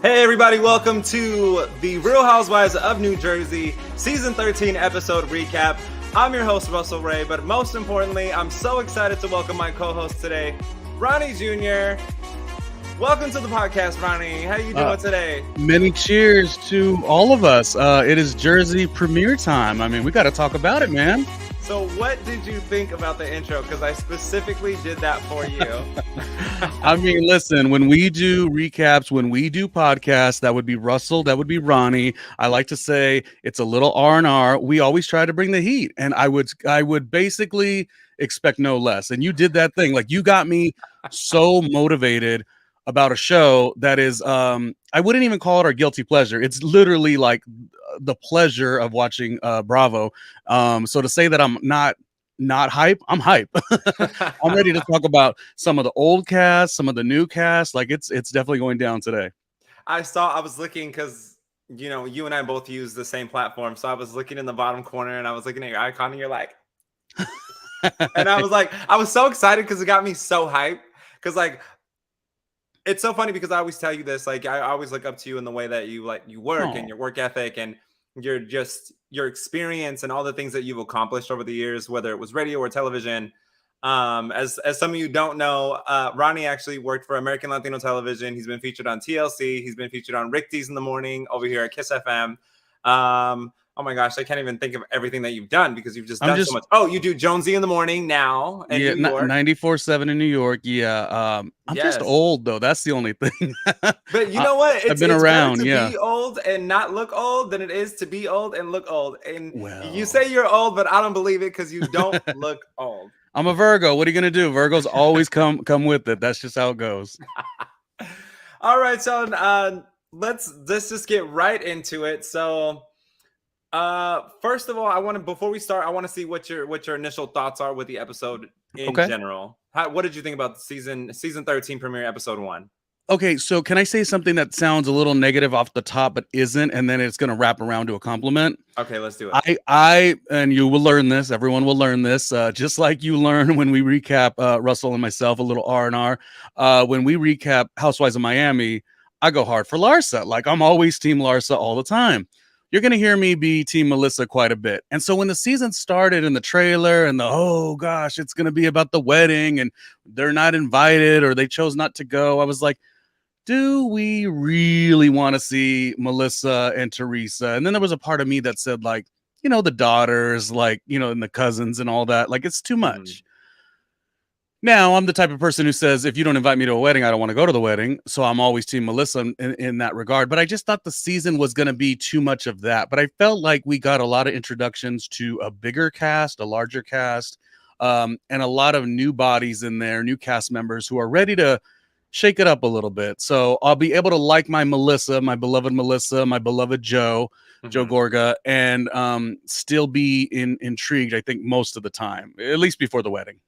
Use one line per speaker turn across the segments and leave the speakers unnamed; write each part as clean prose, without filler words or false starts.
Hey everybody, welcome to the Real Housewives of New Jersey Season 13 episode recap. I'm your host, Russell Ray, but most importantly, I'm so excited to welcome my co-host today, Ronnie Jr. Welcome to the podcast, Ronnie. How you doing today?
Many cheers to all of us. It is Jersey premiere time. I mean, we got to talk about it, man.
So what did you think about the intro? Because I specifically did that for you.
I mean, listen, when we do recaps, when we do podcasts, that would be Russell, that would be Ronnie. I like to say it's a little R&R. We always try to bring the heat, and I would basically expect no less. And you did that thing. Like, you got me so motivated about a show that is, I wouldn't even call it our guilty pleasure. It's literally like the pleasure of watching Bravo. So to say that I'm not hype, I'm hype. I'm ready to talk about some of the old cast, some of the new cast. Like it's definitely going down today.
I was looking because you and I both use the same platform. So I was looking in the bottom corner and I was looking at your icon and you're like, and I was so excited because it got me so hyped. Because like, it's so funny because I always tell you this, like I always look up to you in the way that you work and your work ethic and your experience and all the things that you've accomplished over the years, whether it was radio or television. As some of you don't know, Ronnie actually worked for American Latino Television. He's been featured on TLC. He's been featured on Rick D's in the Morning over here at Kiss FM. Oh my gosh, I can't even think of everything that you've done because you've just done so much. Oh, you do Jonesy in the Morning now.
Yeah, 94.7 in New York. Yeah. I'm just old though. That's the only thing.
But you know what?
I've been around.
To be old and not look old than it is to be old and look old. And you say you're old, but I don't believe it because you don't look old.
I'm a Virgo. What are you gonna do? Virgos always come with it. That's just how it goes.
All right, so let's just get right into it. So. First of all, before we start, I want to see what your initial thoughts are with the episode in general. What did you think about the season 13 premiere episode 1?
Okay, so can I say something that sounds a little negative off the top, but isn't, and then it's going to wrap around to a compliment?
Okay, let's do it.
I and you will learn this. Everyone will learn this, just like you learn when we recap Russell and myself a little R&R. When we recap Housewives of Miami, I go hard for Larsa. Like I'm always Team Larsa all the time. You're going to hear me be Team Melissa quite a bit. And so when the season started in the trailer and oh gosh, it's going to be about the wedding and they're not invited or they chose not to go, I was like, do we really want to see Melissa and Teresa? And then there was a part of me that said like, the daughters, like, and the cousins and all that, like it's too much. Now, I'm the type of person who says, if you don't invite me to a wedding, I don't want to go to the wedding. So I'm always Team Melissa in that regard. But I just thought the season was going to be too much of that. But I felt like we got a lot of introductions to a bigger cast, a larger cast, and a lot of new bodies in there, new cast members who are ready to shake it up a little bit. So I'll be able to like my Melissa, my beloved Joe Gorga, and still be intrigued, I think, most of the time, at least before the wedding.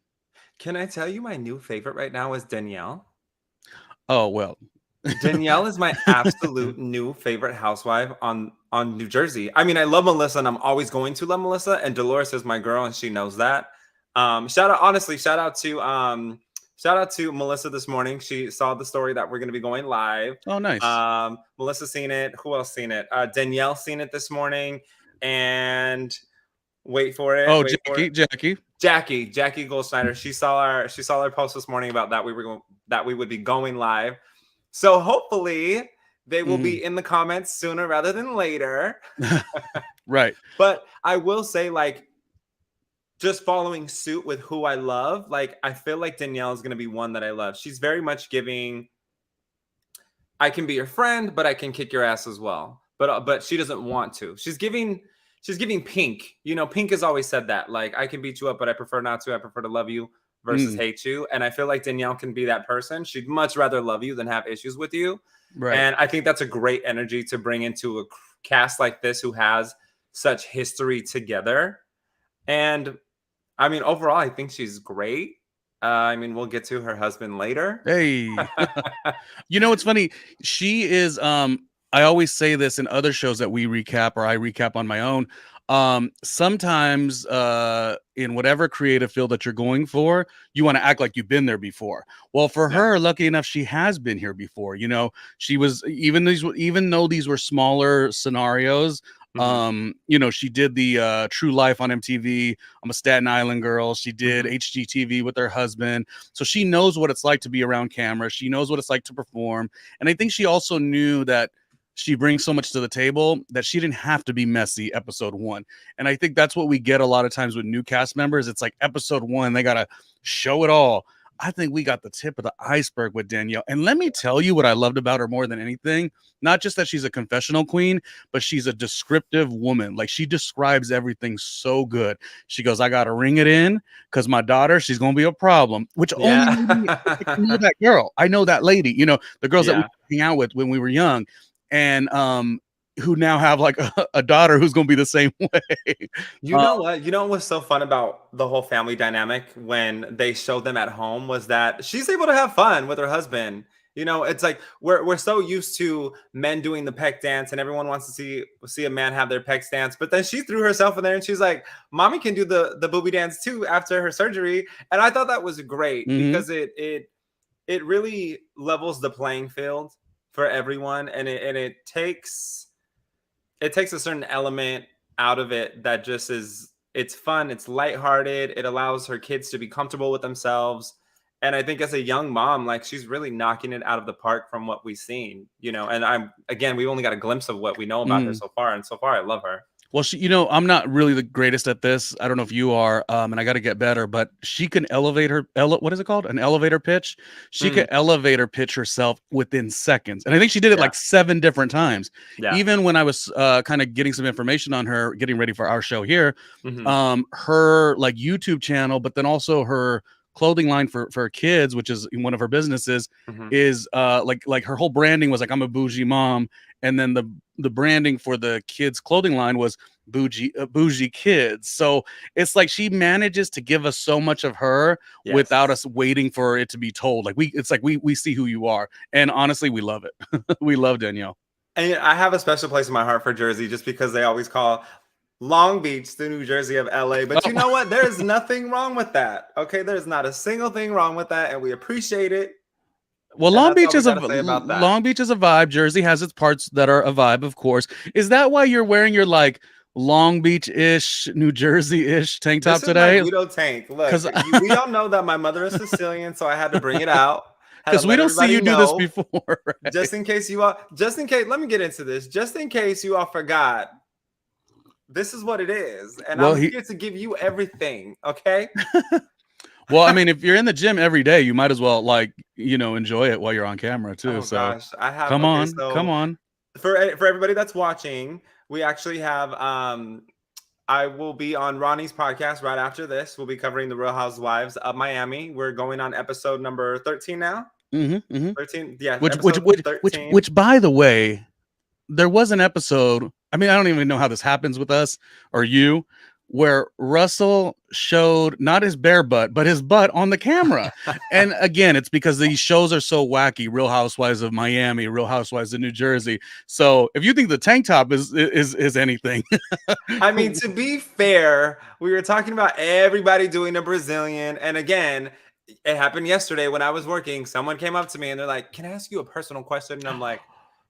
Can I tell you my new favorite right now is Danielle?
Oh, well.
Danielle is my absolute new favorite housewife on New Jersey. I mean, I love Melissa and I'm always going to love Melissa, and Dalores is my girl and she knows that. Shout out to Melissa this morning. She saw the story that we're going to be going live.
Oh, nice.
Melissa seen it. Who else seen it? Danielle seen it this morning, and wait for it.
Oh,
Jackie Goldschneider. She saw our post this morning about that we would be going live. So hopefully they will be in the comments sooner rather than later.
Right.
But I will say, like, just following suit with who I love, like I feel like Danielle is going to be one that I love. She's very much giving, I can be your friend, but I can kick your ass as well. But she doesn't want to. She's giving Pink. Pink has always said that. Like, I can beat you up, but I prefer not to. I prefer to love you versus hate you. And I feel like Danielle can be that person. She'd much rather love you than have issues with you. Right. And I think that's a great energy to bring into a cast like this who has such history together. And I mean, overall, I think she's great. I mean, we'll get to her husband later.
Hey, it's funny. She is, I always say this in other shows that we recap or I recap on my own. Sometimes in whatever creative field that you're going for, you want to act like you've been there before. Well, for
Yeah.
her, lucky enough, she has been here before. You know, she was even though these were smaller scenarios.
Mhm.
You know, she did the True Life on MTV. I'm a Staten Island girl. She did
Mhm.
HGTV with her husband. So she knows what it's like to be around camera. She knows what it's like to perform. And I think she also knew that she brings so much to the table that she didn't have to be messy episode one. And I think that's what we get a lot of times with new cast members. It's like episode one, they got to show it all. I think we got the tip of the iceberg with Danielle. And let me tell you what I loved about her more than anything. Not just that she's a confessional queen, but she's a descriptive woman. Like she describes everything so good. She goes, I got to ring it in because my daughter, she's going to be a problem, which only made me, I know
Yeah.
that girl. I know that lady, you know, the girls that we
Yeah.
hang out with when we were young. And who now have like a daughter who's going to be the same way.
You know what? You know what was so fun about the whole family dynamic when they showed them at home was that she's able to have fun with her husband. You know, it's like we're so used to men doing the peck dance, and everyone wants to see a man have their peck dance. But then she threw herself in there, and she's like, "Mommy can do the booby dance too after her surgery." And I thought that was great
Mhm.
because it really levels the playing field for everyone, and it takes a certain element out of it that just is it's fun, it's lighthearted, it allows her kids to be comfortable with themselves. And I think as a young mom, like she's really knocking it out of the park from what we've seen, you know. And we only got a glimpse of what we know about her
Mm.
so far, and so far I love her.
Well, she, you know, I'm not really the greatest at this. I don't know if you are, and I got to get better. But she can elevate what is it called? An elevator pitch. She
Mm,
can elevator pitch herself within seconds, and I think she did it
yeah,
like 7 different times.
yeah.
Even when I was kind of getting some information on her, getting ready for our show here,
Hmm.
her like YouTube channel, but then also her clothing line for kids, which is one of her businesses,
Hmm.
is like her whole branding was like I'm a bougie mom, and then the branding for the kids clothing line was bougie kids. So it's like she manages to give us so much of her without
Yes.
us waiting for it to be told. Like we see who you are, and honestly, we love it. We love Danielle.
And I have a special place in my heart for Jersey just because they always call Long Beach the New Jersey of LA. But you
Oh,
know what? There is nothing wrong with that. Okay. There's not a single thing wrong with that. And we appreciate it.
well,
And that's all we got to say about that.
Long Beach is a vibe. Jersey has its parts that are a vibe, of course. Is that why you're wearing your like Long Beach-ish, New Jersey-ish tank top
This is my
today?
Guido tank. Look,
Because
we all know that my mother is Sicilian, so I had to bring it out. Had to
we
let
don't see
everybody
you do this
know.
before, right?
Just in case, let me get into this. Just in case you all forgot, this is what it is. And
Well,
I'm
he
here to give you everything. Okay.
well, I mean, if you're in the gym every day, you might as well like, you know, enjoy it while you're on camera too.
Oh
So
gosh. I have
come
okay,
on, come
so
on.
for everybody that's watching, we actually have I will be on Ronnie's podcast right after this. We'll be covering the Real Housewives of Miami. We're going on episode number 13 now.
Mm-hmm, mm-hmm.
13, yeah,
Which, which,
episode
which, which,
13.
which, by the way, there was an episode. I mean, I don't even know how this happens with us or you, where Russell showed not his bare butt, but his butt on the camera. And again, it's because these shows are so wacky. Real Housewives of Miami, Real Housewives of New Jersey. So if you think the tank top is anything,
I mean, to be fair, we were talking about everybody doing a Brazilian. And again, it happened yesterday when I was working. Someone came up to me and they're like, "Can I ask you a personal question?" And I'm like,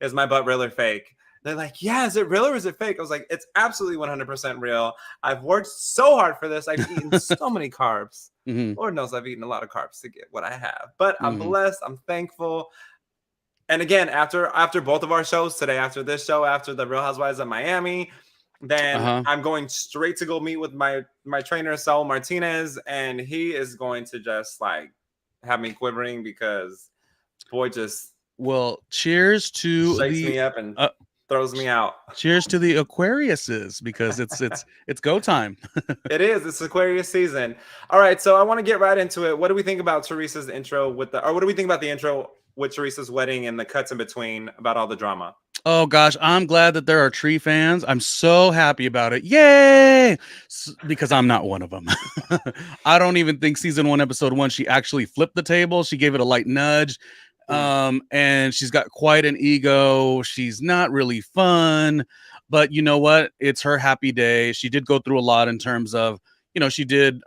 "Is my butt real or fake?" They're like, "Yeah, is it real or is it fake?" I was like, "It's absolutely 100% real. I've worked so hard for this. I've eaten so many carbs.
Mhm,
Lord knows I've eaten a lot of carbs to get what I have. But I'm
mhm.
blessed. I'm thankful." And again, after both of our shows today, after this show, after the Real Housewives of Miami, then
Uh-huh.
I'm going straight to go meet with my trainer Saul Martinez, and he is going to just like have me quivering because boy just
Well, cheers to
shakes
the
me up and
uh,
throws me out.
cheers to the Aquariuses because it's go time.
It is. It's Aquarius season. All right, so I want to get right into it. What do we think about Teresa's intro or what do we think about the intro with Teresa's wedding and the cuts in between about all the drama?
Oh gosh, I'm glad that there are tree fans. I'm so happy about it. Yay! Because I'm not one of them. I don't even think season 1 episode 1 she actually flipped the table. She gave it a light nudge.
Mm.
And she's got quite an ego. She's not really fun. But you know what? It's her happy day. She did go through a lot in terms of, she did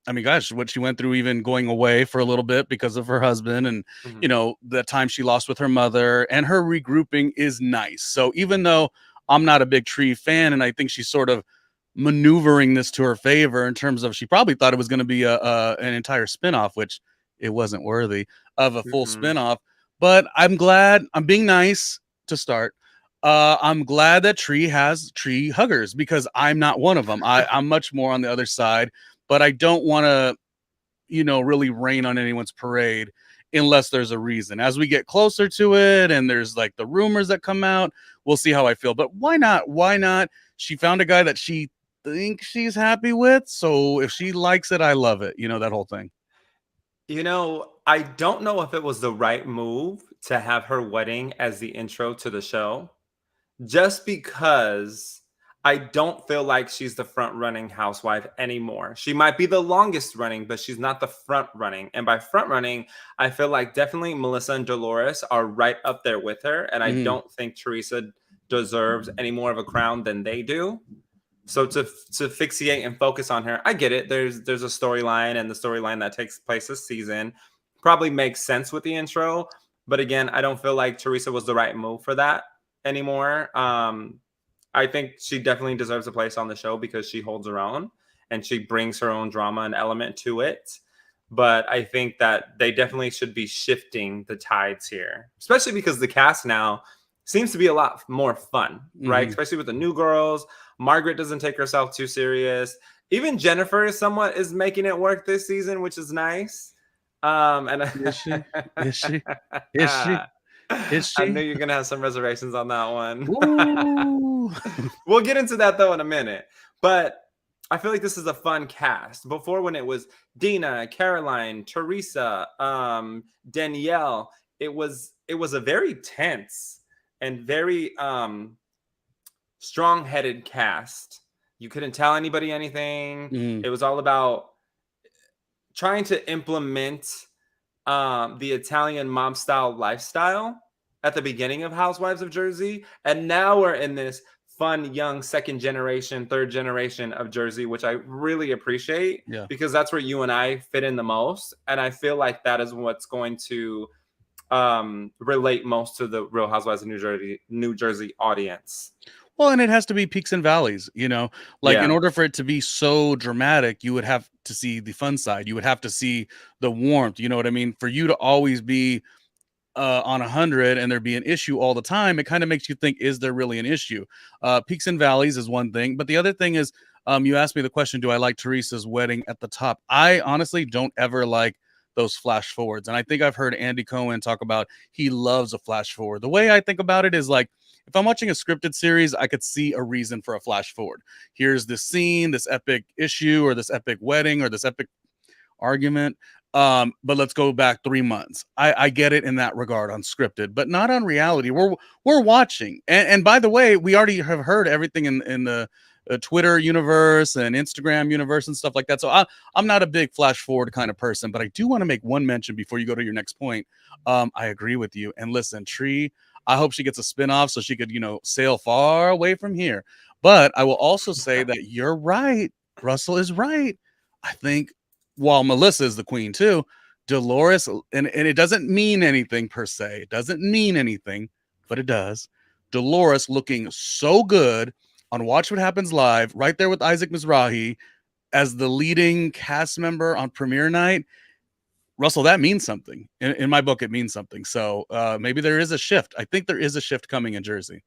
I mean, gosh, what she went through, even going away for a little bit because of her husband, and
Mhm.
the time she lost with her mother, and her regrouping is nice. So even though I'm not a big Tree fan, and I think she's sort of maneuvering this to her favor in terms of, she probably thought it was going to be an entire spinoff, which it wasn't worthy of a full
Mhm.
spinoff. But I'm glad, I'm being nice to start. I'm glad that Tree has tree huggers, because I'm not one of them. I'm much more on the other side, but I don't want to, really rain on anyone's parade unless there's a reason. As we get closer to it and there's like the rumors that come out, we'll see how I feel. But why not? Why not? She found a guy that she thinks she's happy with. So if she likes it, I love it. That whole thing.
I don't know if it was the right move to have her wedding as the intro to the show, just because I don't feel like she's the front running housewife anymore. She might be the longest running, but she's not the front running. And by front running, I feel like definitely Melissa and Dolores are right up there with her. And I
Mhm.
don't think Teresa deserves any more of a crown than they do. So to fixate and focus on her, I get it. There's a storyline, and the storyline that takes place this season probably makes sense with the intro. But again, I don't feel like Teresa was the right move for that anymore. I think she definitely deserves a place on the show because she holds her own and she brings her own drama and element to it. But I think that they definitely should be shifting the tides here, especially because the cast now seems to be a lot more fun, right?
Mhm.
Especially with the new girls. Margaret doesn't take herself too serious. Even Jennifer is making it work this season, which is nice. And
Is she? Is she? Is she? Is
I knew
she?
you're gonna have some reservations on that one.
Ooh.
We'll get into that though in a minute. But I feel like this is a fun cast. Before, when it was Dina, Caroline, Teresa, Danielle, it was a very tense and very strong-headed cast. You couldn't tell anybody anything.
Mhm.
It was all about trying to implement the Italian mob style lifestyle at the beginning of Housewives of Jersey. And now we're in this fun, young second generation, third generation of Jersey, which I really appreciate
Yeah.
because that's where you and I fit in the most. And I feel like that is what's going to relate most to the Real Housewives of New Jersey audience.
Well, and it has to be peaks and valleys, like in
Yeah.
order for it to be so dramatic, you would have to see the fun side. You would have to see the warmth. You know what I mean? For you to always be on 100 and there be an issue all the time, it kind of makes you think, is there really an issue? Peaks and valleys is one thing, but the other thing is, you asked me the question, do I like Teresa's wedding at the top? I honestly don't ever like those flash forwards. And I think I've heard Andy Cohen talk about he loves a flash forward. The way I think about it is like, if I'm watching a scripted series, I could see a reason for a flash forward. Here's this scene, this epic issue, or this epic wedding, or this epic argument. But let's go back 3 months. I get it in that regard on scripted, but not on reality. We're watching, and by the way, we already have heard everything in the Twitter universe and Instagram universe and stuff like that. So I'm not a big flash forward kind of person, but I do want to make one mention before you go to your next point. I agree with you. And listen, Tree, I hope she gets a spinoff so she could, sail far away from here. But I will also say that you're right. Russell is right. I think while Melissa is the queen too, Dolores, and it doesn't mean anything per se. It doesn't mean anything, but it does. Dolores looking so good on Watch What Happens Live, right there with Isaac Mizrahi as the leading cast member on premiere night. Russell, that means something. In my book, it means something. So maybe there is a shift. I think there is a shift coming in Jersey.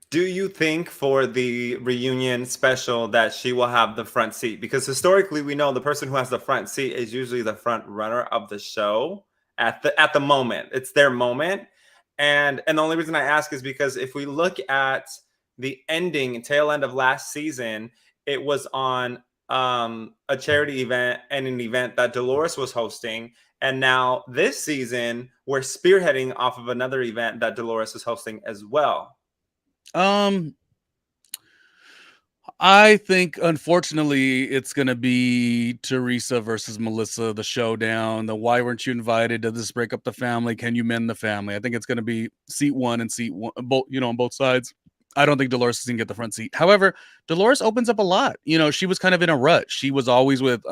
Do you think for the reunion special that she will have the front seat? Because historically, we know the person who has the front seat is usually the front runner of the show at the moment. It's their moment, and the only reason I ask is because if we look at the ending tail end of last season, it was on a charity event and an event that Dolores was hosting. And now this season, we're spearheading off of another event that Dolores is hosting as well.
Um, I think, unfortunately, it's going to be Teresa versus Melissa, the showdown. The why weren't you invited? Does this break up the family? Can you mend the family? I think it's going to be seat one and seat one, both, on both sides. I don't think Dalores is gonna get the front seat. However, Dalores opens up a lot. She was kind of in a rut. She was always with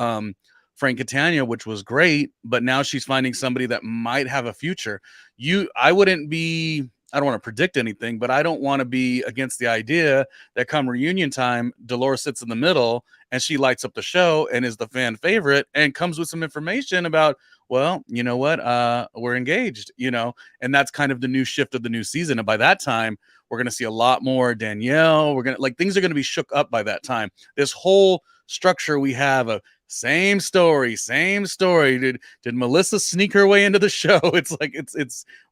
Frank Catania, which was great, but now she's finding somebody that might have a future. I wouldn't be. I don't want to predict anything, but I don't want to be against the idea that come reunion time, Dalores sits in the middle and she lights up the show and is the fan favorite and comes with some information about, well, you know what? We're engaged, and that's kind of the new shift of the new season. And by that time, we're going to see a lot more Danielle. Things are going to be shook up by that time. This whole structure we have of same story. Did Melissa sneak her way into the show?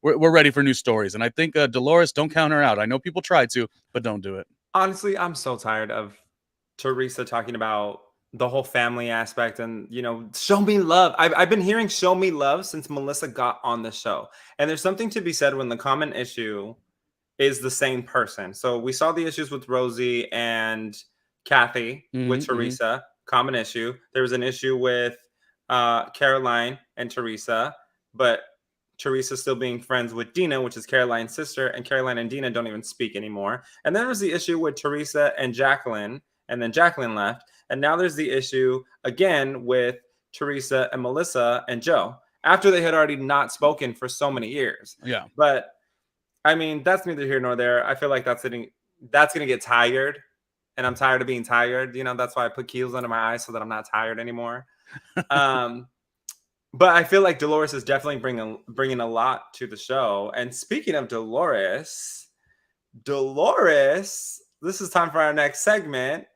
We're ready for new stories. And I think Dalores, don't count her out. I know people try to, but don't do it.
Honestly, I'm so tired of Teresa talking about the whole family aspect and, show me love. I've been hearing show me love since Melissa got on the show. And there's something to be said when the common issue is the same person. So we saw the issues with Rosie and Kathy with Teresa, common issue. There was an issue with Caroline and Teresa, but Teresa still being friends with Dina, which is Caroline's sister, and Caroline and Dina don't even speak anymore. And then there was the issue with Teresa and Jacqueline, and then Jacqueline left. And now there's the issue again with Teresa and Melissa and Joe, after they had already not spoken for so many years.
Yeah.
But I mean, that's neither here nor there. I feel like that's going to get tired, and I'm tired of being tired. That's why I put keels under my eyes so that I'm not tired anymore. But I feel like Dalores is definitely bringing a lot to the show. And speaking of Dalores, this is time for our next segment.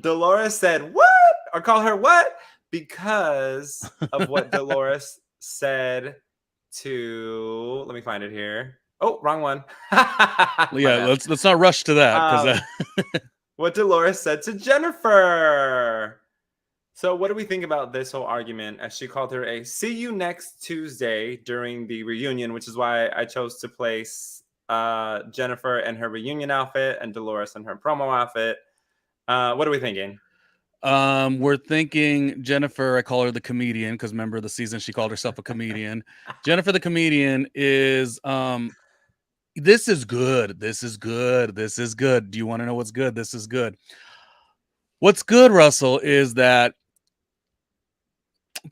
Dalores said, what? Or call her what? Because of what Dalores said to, let me find it here. Oh, wrong one.
Yeah, let's not rush to that.
What Dalores said to Jennifer. So what do we think about this whole argument, as she called her a see you next Tuesday during the reunion, which is why I chose to place Jennifer in her reunion outfit and Dalores in her promo outfit. What are we thinking?
We're thinking Jennifer, I call her the comedian because remember the season she called herself a comedian. Jennifer the comedian is this is good. Do you want to know what's good? This is good. What's good, Russell, is that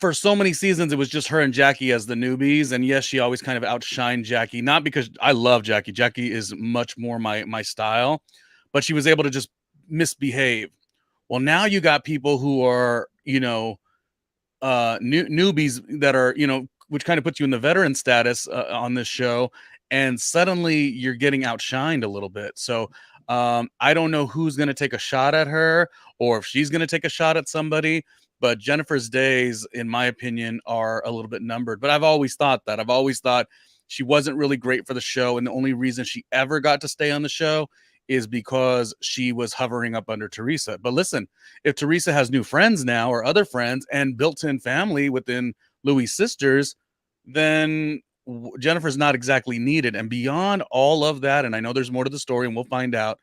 for so many seasons, it was just her and Jackie as the newbies. And yes, she always kind of outshined Jackie, not because I love Jackie. Jackie is much more my style, but she was able to just misbehave. Well, now you got people who are, newbies that are, which kind of puts you in the veteran status on this show. And suddenly you're getting outshined a little bit. So I don't know who's going to take a shot at her or if she's going to take a shot at somebody. But Jennifer's days, in my opinion, are a little bit numbered. But I've always thought that. I've always thought she wasn't really great for the show. And the only reason she ever got to stay on the show is because she was hovering up under Teresa. But listen, if Teresa has new friends now or other friends and built-in family within Louis' sisters, then Jennifer's not exactly needed. And beyond all of that, and I know there's more to the story and we'll find out,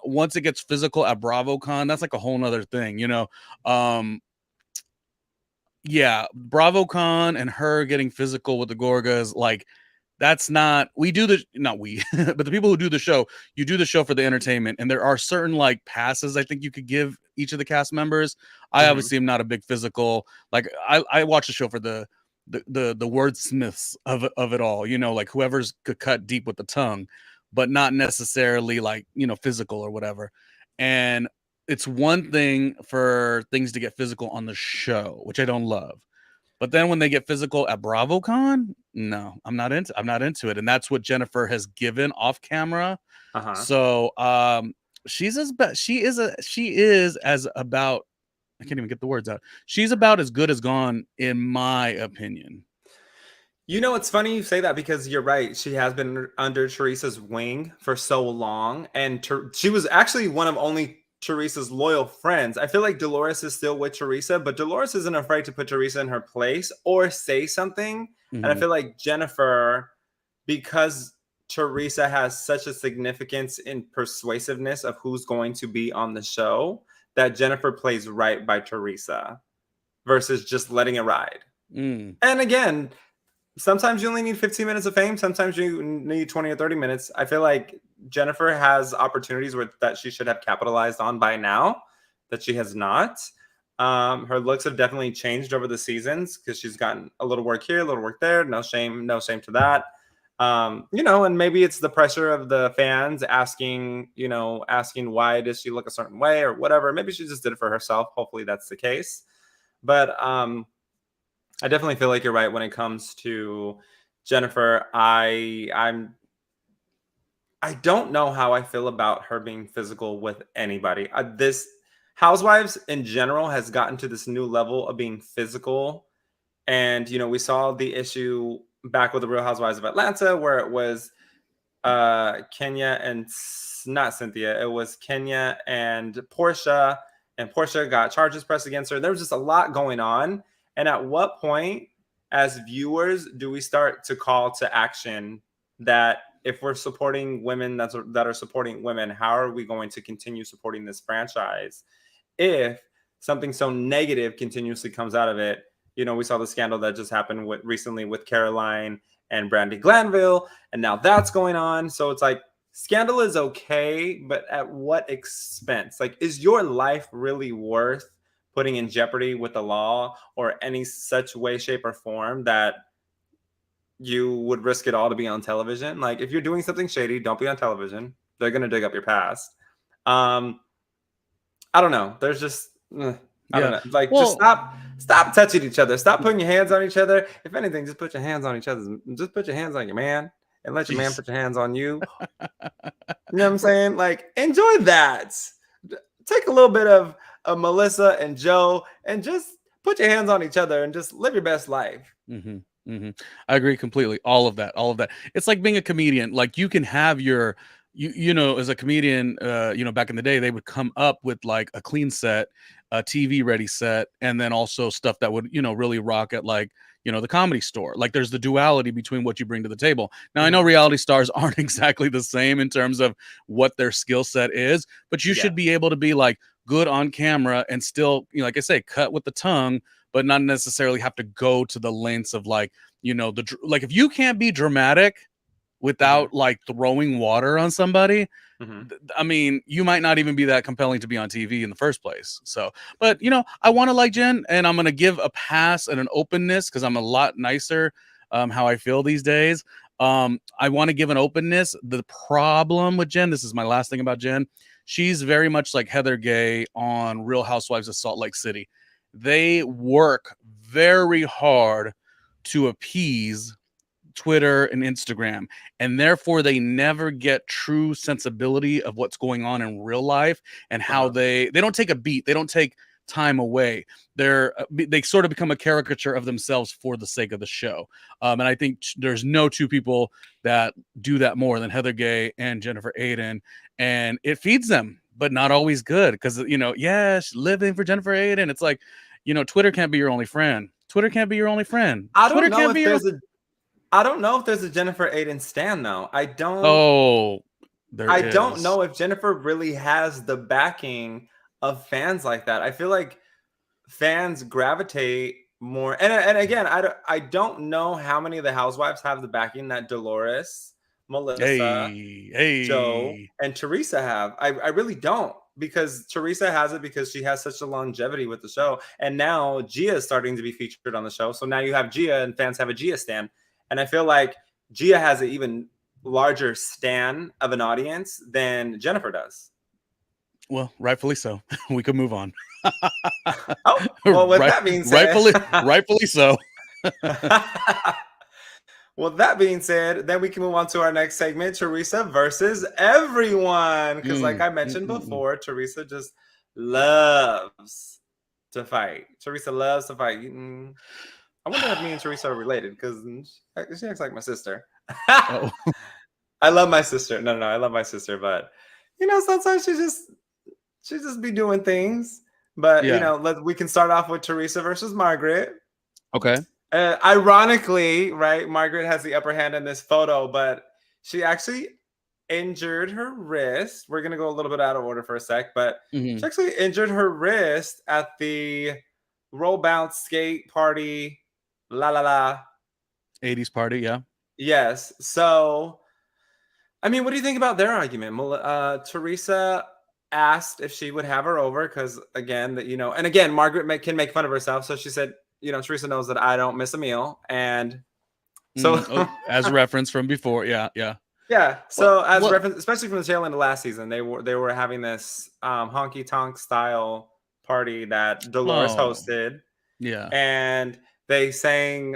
once it gets physical at BravoCon, that's like a whole nother thing, yeah, BravoCon and her getting physical with the Gorgas, like that's not but the people who do the show, you do the show for the entertainment, and there are certain like passes I think you could give each of the cast members. I obviously am not a big physical, like I watch the show for the wordsmiths of it all, like whoever's could cut deep with the tongue, but not necessarily like, physical or whatever. And it's one thing for things to get physical on the show, which I don't love. But then when they get physical at BravoCon, no, I'm not into it. And that's what Jennifer has given off camera. So she is as about, I can't even get the words out. She's about as good as gone, in my opinion.
It's funny you say that because you're right. She has been under Teresa's wing for so long. And she was actually one of only Teresa's loyal friends. I feel like Dalores is still with Teresa, but Dalores isn't afraid to put Teresa in her place or say something. And I feel like Jennifer, because Teresa has such a significance in persuasiveness of who's going to be on the show, that Jennifer plays right by Teresa versus just letting it ride. And again, sometimes you only need 15 minutes of fame. Sometimes you need 20 or 30 minutes. I feel like Jennifer has opportunities that she should have capitalized on by now that she has not. Her looks have definitely changed over the seasons because she's gotten a little work here, a little work there. No shame to that. And maybe it's the pressure of the fans asking why does she look a certain way or whatever. Maybe she just did it for herself. Hopefully that's the case. But I definitely feel like you're right when it comes to Jennifer. I don't know how I feel about her being physical with anybody. This Housewives in general has gotten to this new level of being physical, and we saw the issue back with the Real Housewives of Atlanta where it was Kenya and not Cynthia. It was Kenya and Portia got charges pressed against her. There was just a lot going on. And at what point, as viewers, do we start to call to action that if we're supporting women that are supporting women, how are we going to continue supporting this franchise if something so negative continuously comes out of it? We saw the scandal that just happened recently with Caroline and Brandy Glanville, and now that's going on. So it's like, scandal is okay, but at what expense? Like, is your life really worth putting in jeopardy with the law or any such way, shape, or form that you would risk it all to be on television? Like, if you're doing something shady, don't be on television. They're going to dig up your past. I don't know. There's just, I don't know. Like, just stop touching each other. Stop putting your hands on each other. If anything, just put your hands on each other. Just put your hands on your man and let your man put your hands on you. You know what I'm saying? Like, enjoy that. Take a little bit of Melissa and Joe and just put your hands on each other and just live your best life.
I agree completely. All of that. It's like being a comedian. Like, you can have your, as a comedian, back in the day, they would come up with like a clean set, a TV ready set, and then also stuff that would, really rock at like, the Comedy Store. Like, there's the duality between what you bring to the table. Now, I know reality stars aren't exactly the same in terms of what their skill set is, but you should be able to be like good on camera and still, like I say, cut with the tongue, but not necessarily have to go to the lengths of like, like, if you can't be dramatic without like throwing water on somebody, I mean, you might not even be that compelling to be on TV in the first place. So, but I want to like Jen, and I'm going to give a pass and an openness because I'm a lot nicer how I feel these days. I want to give an openness. The problem with Jen, this is my last thing about Jen, she's very much like Heather Gay on Real Housewives of Salt Lake City. They work very hard to appease Twitter and Instagram, and therefore they never get true sensibility of what's going on in real life and how they don't take a beat, they don't take time away. They sort of become a caricature of themselves for the sake of the show. And I think there's no two people that do that more than Heather Gay and Jennifer Aydin, and it feeds them, but not always good because living for Jennifer Aydin, it's like, Twitter can't be your only friend. Twitter can't be your only friend.
I don't know if there's a Jennifer Aydin stan though. I don't know if Jennifer really has the backing of fans like that. I feel like fans gravitate more, and again, I don't know how many of the housewives have the backing that Dalores, Melissa, Joe, and Teresa have. I really don't, because Teresa has it because she has such a longevity with the show, and now Gia is starting to be featured on the show. So now you have Gia, and fans have a Gia stan. And I feel like Gia has an even larger stan of an audience than Jennifer does.
Well, rightfully so. We could move on.
Oh, well, with that being said,
rightfully so.
Well, that being said, then we can move on to our next segment, Teresa versus everyone. Because like I mentioned before, Teresa just loves to fight. Teresa loves to fight. I wonder if me and Teresa are related, because she acts like my sister. I love my sister. No, I love my sister, but sometimes she just be doing things. But we can start off with Teresa versus Margaret.
Okay.
Ironically, right, Margaret has the upper hand in this photo, but she actually injured her wrist. We're gonna go a little bit out of order for a sec, but she actually injured her wrist at the roll bounce skate party. La la la.
80s party, yeah.
Yes. So, I mean, what do you think about their argument? Teresa asked if she would have her over because, again, that and again, Margaret can make fun of herself. So she said, Teresa knows that I don't miss a meal, and so
Oh, as a reference from before, yeah, yeah.
yeah.
What
So as
what
reference, especially from the tail end of last season, they were having this honky tonk style party that Dolores
Oh,
hosted,
yeah.
and they sang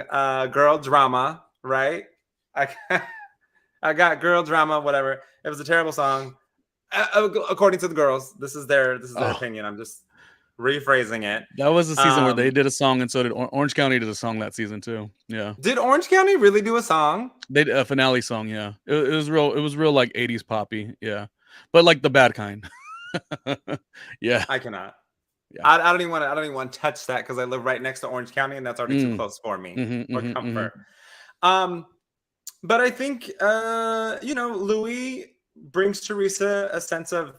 "Girl Drama," right? I I got "Girl Drama," whatever. It was a terrible song, according to the girls. This is their
Oh,
opinion. I'm just rephrasing it.
that was the season where they
Um,
did a song, and so did Orange County did a song that season too. Yeah.
did Orange County really do a song?
They did a finale song, yeah. It was real like 80s poppy, yeah. But like the bad kind. Yeah,
I cannot.
yeah.
I don't even want to. I don't even want to touch that because I live right next to Orange County, and that's already too
Mm.
close for me
Mhm,
for
mhm, mhm.
comfort. Um, but I think Louis brings Teresa a sense of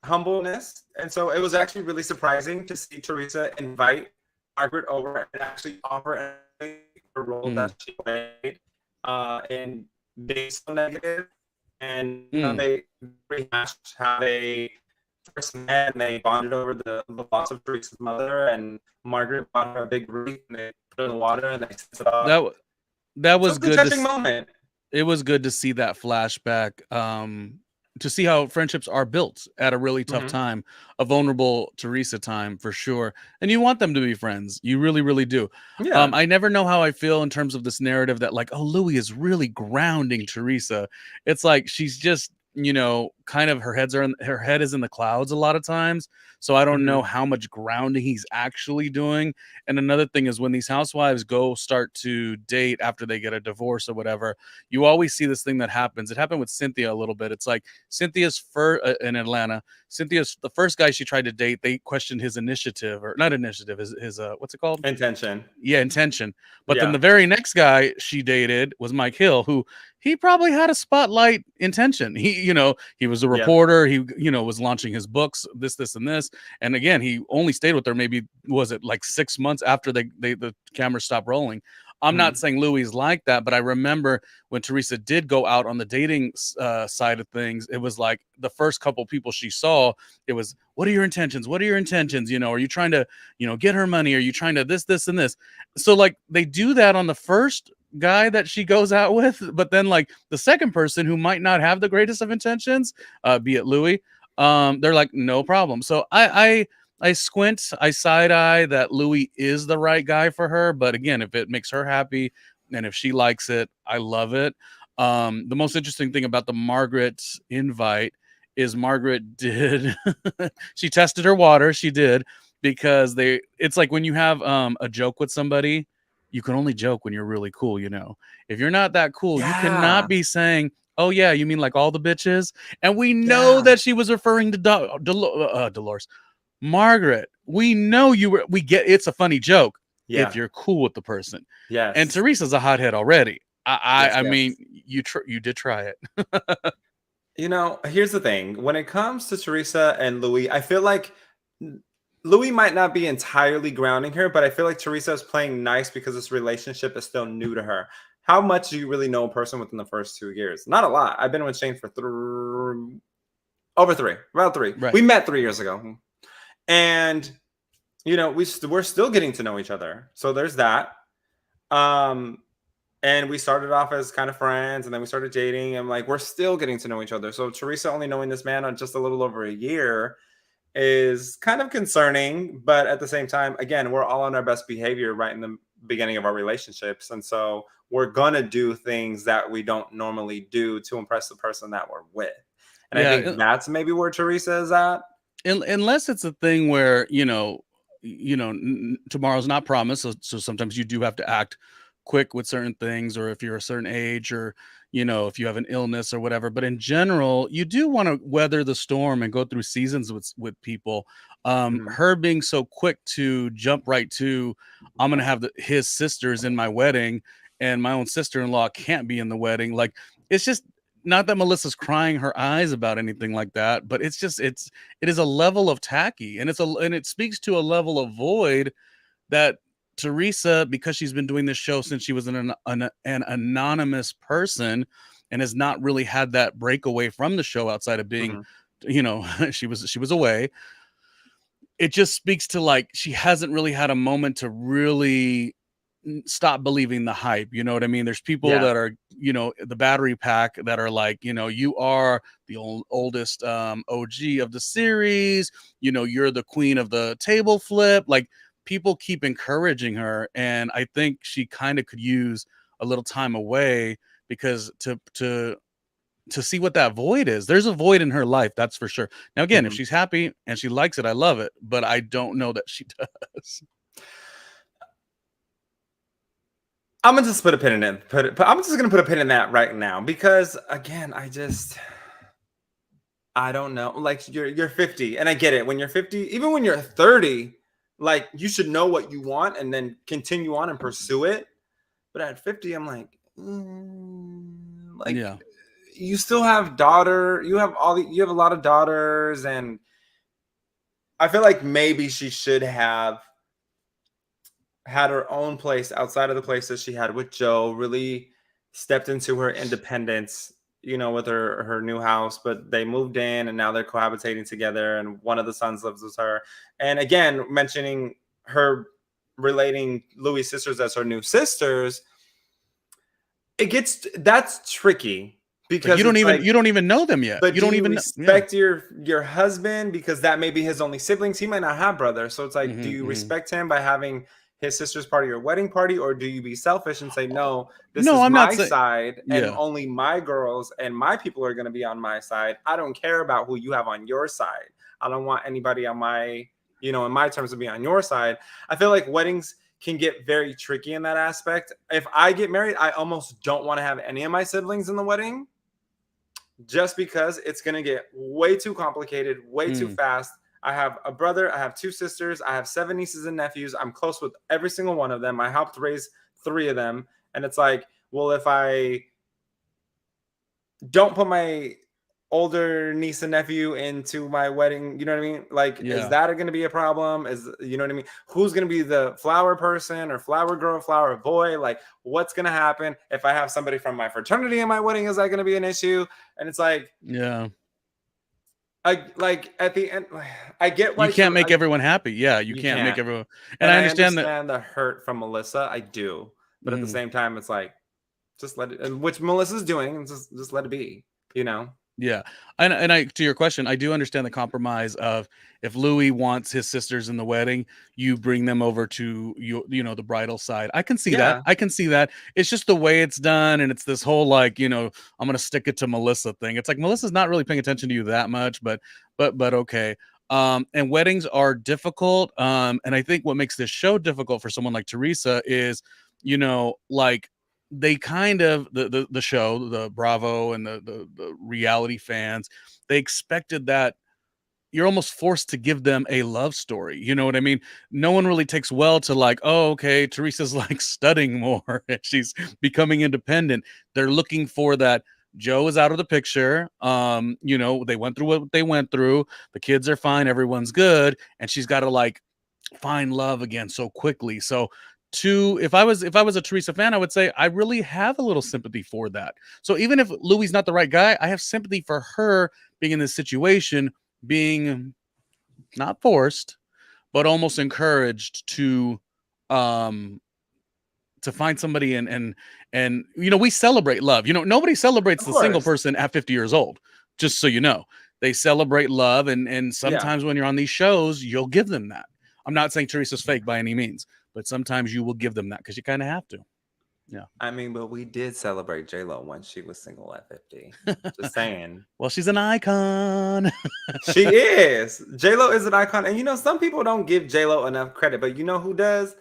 humbleness, and so it was actually really surprising to see Teresa invite Margaret over and actually offer a role
Mm.
that she played, and being so negative. And
Mm.
they rehashed how they first met, and they bonded over the loss of Teresa's mother. And Margaret bought her a big wreath, and they put it in the water, and they set it off.
That w that
So
was
it's a
good to
touching moment.
it was good to see that flashback, to see how friendships are built at a really tough
Hmm.
time, a vulnerable Teresa time for sure. And you want them to be friends. You really, really do.
Yeah.
I never know how I feel in terms of this narrative that like, oh, Louis is really grounding Teresa. It's like she's just, kind of her head is in the clouds a lot of times. So I don't know
Hmm.
how much grounding he's actually doing. And another thing is when these housewives go start to date after they get a divorce or whatever, you always see this thing that happens. It happened with Cynthia a little bit. It's like Cynthia's in Atlanta. Cynthia's the first guy she tried to date. They questioned his initiative or not initiative. His what's it called?
Intention.
Yeah, intention. But then
Yeah.
the very next guy she dated was Mike Hill, who he probably had a spotlight intention. He was a
Yep.
reporter. He, was launching his books, this, and this. And again, he only stayed with her maybe was it like 6 months after the camera stopped rolling. I'm not
Hmm.
saying Louis is like that, but I remember when Teresa did go out on the dating side of things, it was like the first couple people she saw, it was, what are your intentions? What are your intentions? Are you trying to, get her money? Are you trying to this, and this? So like they do that on the first guy that she goes out with, but then like the second person who might not have the greatest of intentions, be it Louis, they're like, no problem. So I squint, I side eye that Louis is the right guy for her. But again, if it makes her happy and if she likes it, I love it. The most interesting thing about the Margaret invite is Margaret did she tested her water. She did because it's like when you have a joke with somebody, you can only joke when you're really cool. If you're not that cool, you cannot
Yeah.
be saying, oh yeah, you mean like all the bitches? And we know
Yeah.
that she was referring to Dolores. Margaret, we know we get it's a funny joke if
Yeah.
you're cool with the person. And
Yes.
Teresa's a hothead already.
Yes.
I mean,
Yes.
you did try it.
Here's the thing. When it comes to Teresa and Louis, I feel like Louis might not be entirely grounding her, but I feel like Teresa is playing nice because this relationship is still new to her. How much do you really know a person within the first 2 years? Not a lot. I've been with Shane for over three, about three.
Right.
We met 3 years ago, and we're still getting to know each other. So there's that. Um, and we started off as kind of friends, and then we started dating, and like we're still getting to know each other. So Teresa only knowing this man on just a little over a year is kind of concerning, but at the same time, again, we're all on our best behavior right in the beginning of our relationships, and so we're gonna do things that we don't normally do to impress the person that we're with. And I think
Yeah,
that's maybe where Teresa is at.
unless it's a thing where tomorrow's not promised, so sometimes you do have to act quick with certain things, or if you're a certain age, or if you have an illness or whatever. But in general, you do want to weather the storm and go through seasons with people.
Mhm.
Her being so quick to jump right to, I'm gonna have his sisters in my wedding, and my own sister-in-law can't be in the wedding. Like, it's just not that Melissa's crying her eyes about anything like that, but it is a level of tacky, and it speaks to a level of void that Teresa, because she's been doing this show since she was an anonymous person and has not really had that breakaway from the show outside of being, she was away. It just speaks to like she hasn't really had a moment to really stop believing the hype. You know what I mean? There's people that are, the battery pack that are like, you are the oldest OG of the series. You're the queen of the table flip. Like, people keep encouraging her, and I think she kind of could use a little time away because to see what that void is. There's a void in her life, that's for sure. Now, again, if she's happy and she likes it, I love it, but I don't know that she does.
I'm gonna just put a pin in it. I'm just gonna put a pin in that right now because, again, I don't know. Like, you're 50, and I get it. When you're 50, even when you're 30, like, you should know what you want and then continue on and pursue it. But at 50, I'm like,
Yeah.
You still have you have a lot of daughters, and I feel like maybe she should have had her own place outside of the place that she had with Joe, really stepped into her independence, with her new house. But they moved in and now they're cohabitating together, and one of the sons lives with her. And again, mentioning her relating Louis' sisters as her new sisters, that's tricky because
you don't even know them yet.
But
you don't even
respect your husband because that may be his only siblings. He might not have brothers. So it's like, do you respect him by having his sister's part of your wedding party, or do you be selfish and say, no, this is my side, and only my girls and my people are going to be on my side. I don't care about who you have on your side. I don't want anybody on my, in my terms, to be on your side. I feel like weddings can get very tricky in that aspect. If I get married, I almost don't want to have any of my siblings in the wedding, just because it's going to get way too complicated, way too fast. I have a brother, I have 2 sisters, I have 7 nieces and nephews. I'm close with every single one of them. I helped raise 3 of them. And it's like, well, if I don't put my older niece and nephew into my wedding, you know what I mean? Like, is that going to be a problem? You know what I mean? Who's going to be the flower person or flower girl, flower boy? Like, what's going to happen if I have somebody from my fraternity in my wedding? Is that going to be an issue? And it's like, at the end, I get why
you can't make everyone happy. Yeah, you can't make everyone. And I understand
the hurt from Melissa. I do, but at the same time, it's like, just let it. And which Melissa's doing, and just let it be.
Yeah, and I to your question, I do understand the compromise of if Louis wants his sisters in the wedding, you bring them over to the bridal side. I can see that. I can see that. It's just the way it's done, and it's this whole like I'm gonna stick it to Melissa thing. It's like Melissa's not really paying attention to you that much, but okay. And weddings are difficult. And I think what makes this show difficult for someone like Teresa is, like, they kind of the show, the Bravo and the reality fans, they expected that you're almost forced to give them a love story. You know what I mean? No one really takes well to like, oh, okay, Teresa's like studying more and she's becoming independent. They're looking for that. Joe is out of the picture. They went through what they went through. The kids are fine. Everyone's good. And she's got to like find love again so quickly. So if I was a Teresa fan, I would say I really have a little sympathy for that. So even if Louis not the right guy, I have sympathy for her being in this situation, being not forced, but almost encouraged to find somebody and we celebrate love. Nobody celebrates the single person at 50 years old, just so you know. They celebrate love, and sometimes when you're on these shows, you'll give them that. I'm not saying Teresa's fake by any means, but sometimes you will give them that because you kind of have to. Yeah.
I mean, but we did celebrate J-Lo when she was single at 50. Just saying.
Well, she's an icon.
She is. J-Lo is an icon. And some people don't give J-Lo enough credit, but you know who does?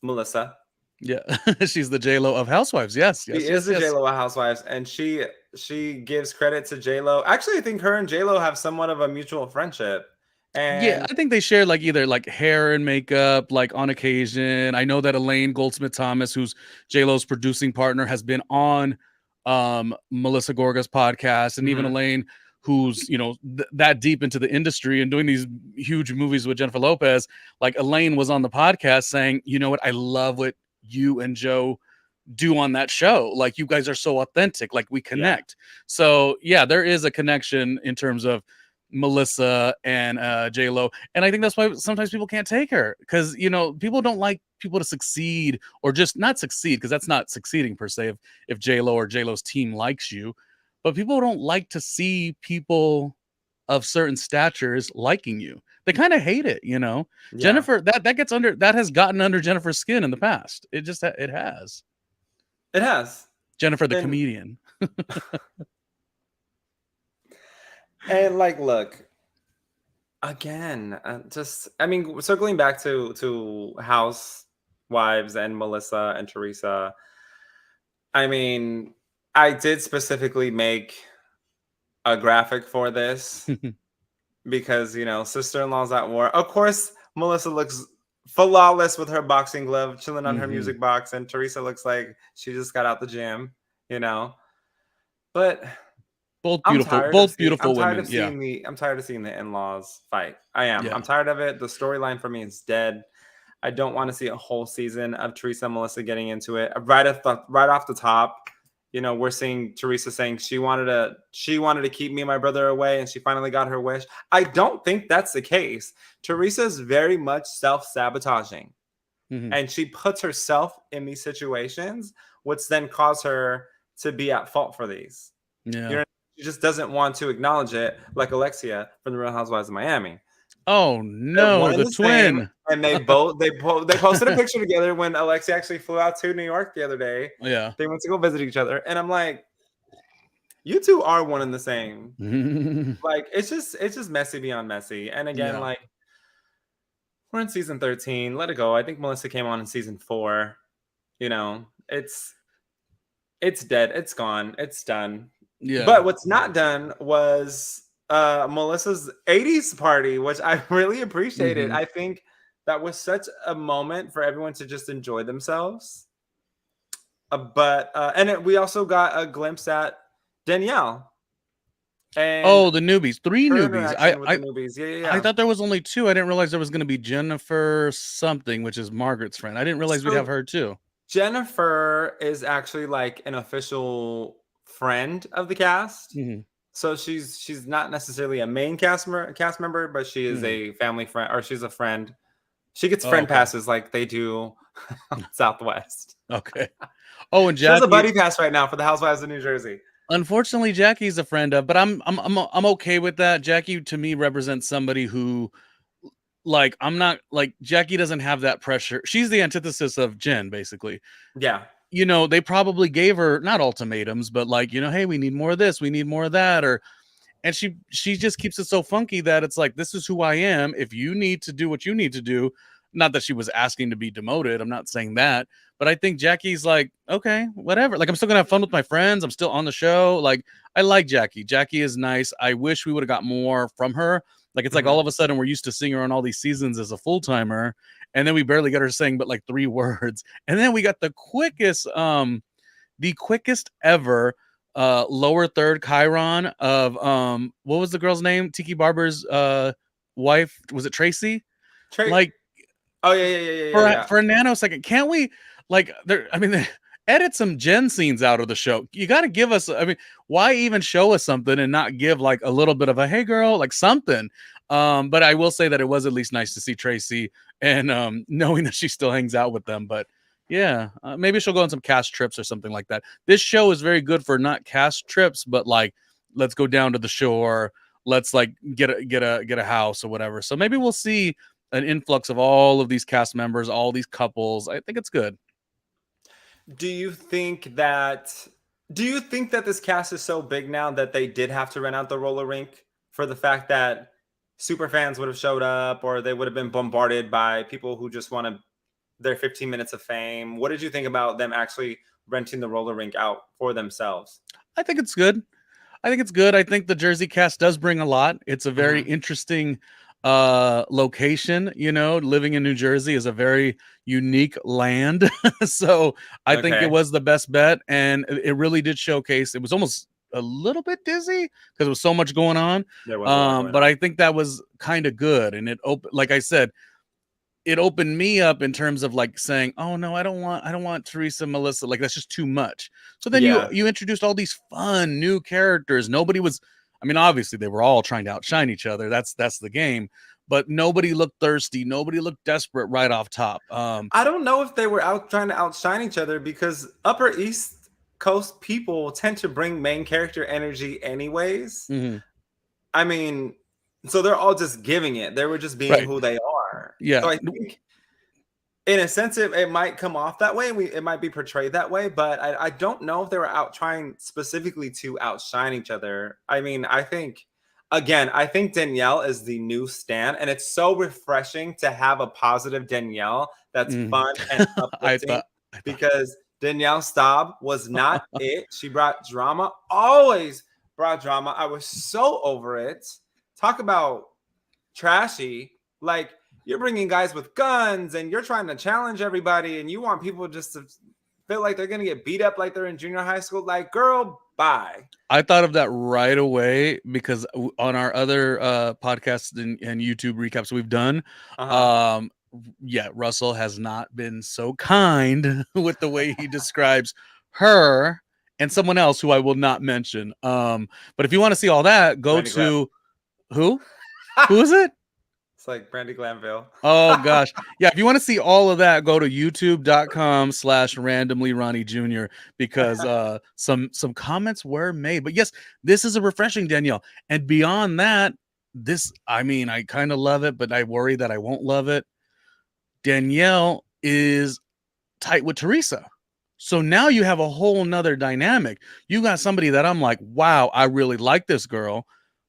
Melissa.
Yeah. She's the J-Lo of Housewives. Yes.
She is the J-Lo of Housewives. And she gives credit to J-Lo. Actually, I think her and J-Lo have somewhat of a mutual friendship. And
yeah, I think they share like either like hair and makeup, like on occasion. I know that Elaine Goldsmith Thomas, who's J-Lo's producing partner, has been on Melissa Gorga's podcast, and even Elaine, who's that deep into the industry and doing these huge movies with Jennifer Lopez. Like Elaine was on the podcast saying, you know what, I love what you and Joe do on that show. Like, you guys are so authentic, like we connect. So yeah, there is a connection in terms of Melissa and J Lo, and I think that's why sometimes people can't take her, because people don't like people to succeed, or just not succeed, because that's not succeeding per se if J Lo or J Lo's team likes you, but people don't like to see people of certain statures liking you. They kind of hate it.
Yeah.
Jennifer, that has gotten under Jennifer's skin in the past. It has.
It has.
Jennifer the comedian.
And like, look, again, circling back to Housewives and Melissa and Teresa. I mean, I did specifically make a graphic for this because sister-in-law's at war. Of course, Melissa looks flawless with her boxing glove, chilling on her music box, and Teresa looks like she just got out the gym. But
both beautiful women.
I'm tired of seeing the in-laws fight. I am.
Yeah.
I'm tired of it. The storyline for me is dead. I don't want to see a whole season of Teresa and Melissa getting into it. Right off the top, we're seeing Teresa saying she wanted to keep me and my brother away, and she finally got her wish. I don't think that's the case. Teresa is very much self-sabotaging, and she puts herself in these situations, which then cause her to be at fault for these.
Yeah.
She just doesn't want to acknowledge it, like Alexia from the Real Housewives of Miami.
Oh no, the twin!
And they posted a picture together when Alexia actually flew out to New York the other day.
Yeah,
they went to go visit each other, and I'm like, you two are one and the same. Like, it's just messy beyond messy. And again, like, we're in season 13. Let it go. I think Melissa came on in season 4. It's dead. It's gone. It's done.
Yeah.
But what's not done was Melissa's 80s party, which I really appreciated. I think that was such a moment for everyone to just enjoy themselves. We also got a glimpse at Danielle. And
the newbies, 3 newbies.
I
thought there was only 2. I didn't realize there was going to be Jennifer something, which is Margaret's friend. I didn't realize we'd have her too.
Jennifer is actually like an official friend of the cast. So she's not necessarily a main cast member, but she is a family friend, or she's a friend. She gets friend passes like they do on Southwest.
Okay. Oh, and Jackie,
she has a buddy pass right now for the Housewives of New Jersey.
Unfortunately, Jackie's a friend of, but I'm okay with that. Jackie to me represents somebody who, like, I'm not like, Jackie doesn't have that pressure. She's the antithesis of Jen, basically.
Yeah.
They probably gave her not ultimatums, but like, hey, we need more of this, we need more of that, and she just keeps it so funky that it's like, this is who I am. If you need to do what you need to do, not that she was asking to be demoted, I'm not saying that, but I think Jackie's like, okay, whatever. Like, I'm still gonna have fun with my friends. I'm still on the show. Like, I like Jackie. Jackie is nice. I wish we would have got more from her. Like, it's like all of a sudden we're used to seeing her on all these seasons as a full-timer, and then we barely get her saying but like 3 words. And then we got the quickest ever lower third Chiron of what was the girl's name? Tiki Barber's wife. Was it Tracy? Like,
oh yeah.
For a nanosecond, can't we edit some Jen scenes out of the show? You got to give us, why even show us something and not give like a little bit of a, hey girl, like something. But I will say that it was at least nice to see Tracy and knowing that she still hangs out with them. But yeah, maybe she'll go on some cast trips or something like that. This show is very good for not cast trips, but like, let's go down to the shore. Let's like get a house or whatever. So maybe we'll see an influx of all of these cast members, all these couples. I think it's good.
Do you think that this cast is so big now that they did have to rent out the roller rink for the fact that super fans would have showed up, or they would have been bombarded by people who just wanted their 15 minutes of fame? What did you think about them actually renting the roller rink out for themselves?
I think it's good. I think the Jersey cast does bring a lot. It's a very interesting location. Living in New Jersey is a very unique land. So I think it was the best bet, and it really did showcase. It was almost a little bit dizzy because there was so much going on.
There was a lot going
But
on.
I think that was kind of good, and it opened, like I said, it opened me up in terms of like saying, "Oh no, I don't want Teresa, Melissa. Like that's just too much." So then
Yeah.
you introduced all these fun new characters. Nobody was, I mean, obviously they were all trying to outshine each other. That's the game. But nobody looked thirsty. Nobody looked desperate right off top.
I don't know if they were out trying to outshine each other because Upper East Coast people tend to bring main character energy anyways.
Mhm.
I mean, so they're all just giving it. They were just being
Right.
who they are.
Yeah.
So I think in a sense it might come off that way. It might be portrayed that way, but I don't know if they were out trying specifically to outshine each other. I mean, I think Danielle is the new Stan, and it's so refreshing to have a positive Danielle that's
Mhm.
fun and
I
uplifting
thought
because Danielle Staub was not it. She brought drama, always brought drama. I was so over it. Talk about trashy. Like, you're bringing guys with guns and you're trying to challenge everybody and you want people just to feel like they're going to get beat up like they're in junior high school. Like, girl, bye.
I thought of that right away because on our other podcasts and YouTube recaps we've done,
Uh-huh.
um, yeah, Russell has not been so kind with the way he describes her and someone else who I will not mention. But if you want to see all that, go
Brandy Glam.
to who? Who is it?
It's like Brandy Glanville.
Oh gosh. Yeah, if you want to see all of that, go to youtube.com/randomly Ronnie Jr. because some comments were made. But yes, this is a refreshing Danielle. And beyond that, this, I mean, I kind of love it, but I worry that I won't love it. Danielle is tight with Teresa. So now you have a whole nother dynamic. You got somebody that I'm like, wow, I really like this girl.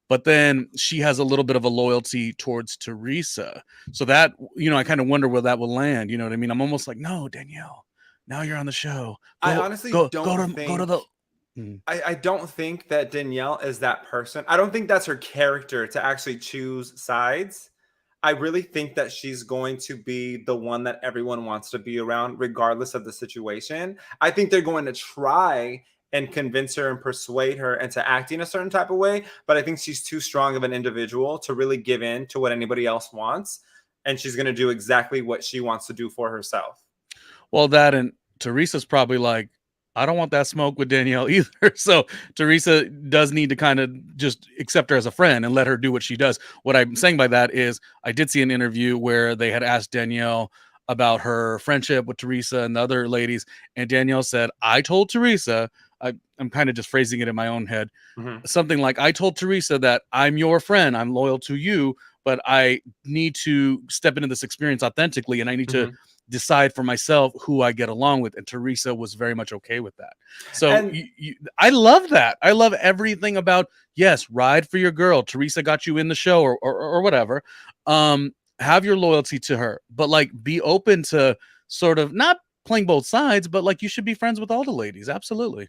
But then she has a little bit of a loyalty towards Teresa. So that, I kind of wonder where that will land. You know what I mean? I'm almost like, no, Danielle, now you're on the show.
I honestly don't
Go to
think
the. Mm.
I don't think that Danielle is that person. I don't think that's her character to actually choose sides. I really think that she's going to be the one that everyone wants to be around, regardless of the situation. I think they're going to try and convince her and persuade her into acting a certain type of way, but I think she's too strong of an individual to really give in to what anybody else wants. And she's going to do exactly what she wants to do for herself.
Well, that and Teresa's probably like, I don't want that smoke with Danielle either. So Teresa does need to kind of just accept her as a friend and let her do what she does. What I'm saying by that is I did see an interview where they had asked Danielle about her friendship with Teresa and the other ladies. And Danielle said, I told Teresa, I'm kind of just phrasing it in my own head,
Mhm.
something like, I told Teresa that I'm your friend, I'm loyal to you, but I need to step into this experience authentically and I need to
Mhm.
decide for myself who I get along with. And Teresa was very much okay with that. So
And
I love that. I love everything about, yes, ride for your girl. Teresa got you in the show or whatever. Have your loyalty to her, but like be open to sort of not playing both sides, but like you should be friends with all the ladies. Absolutely.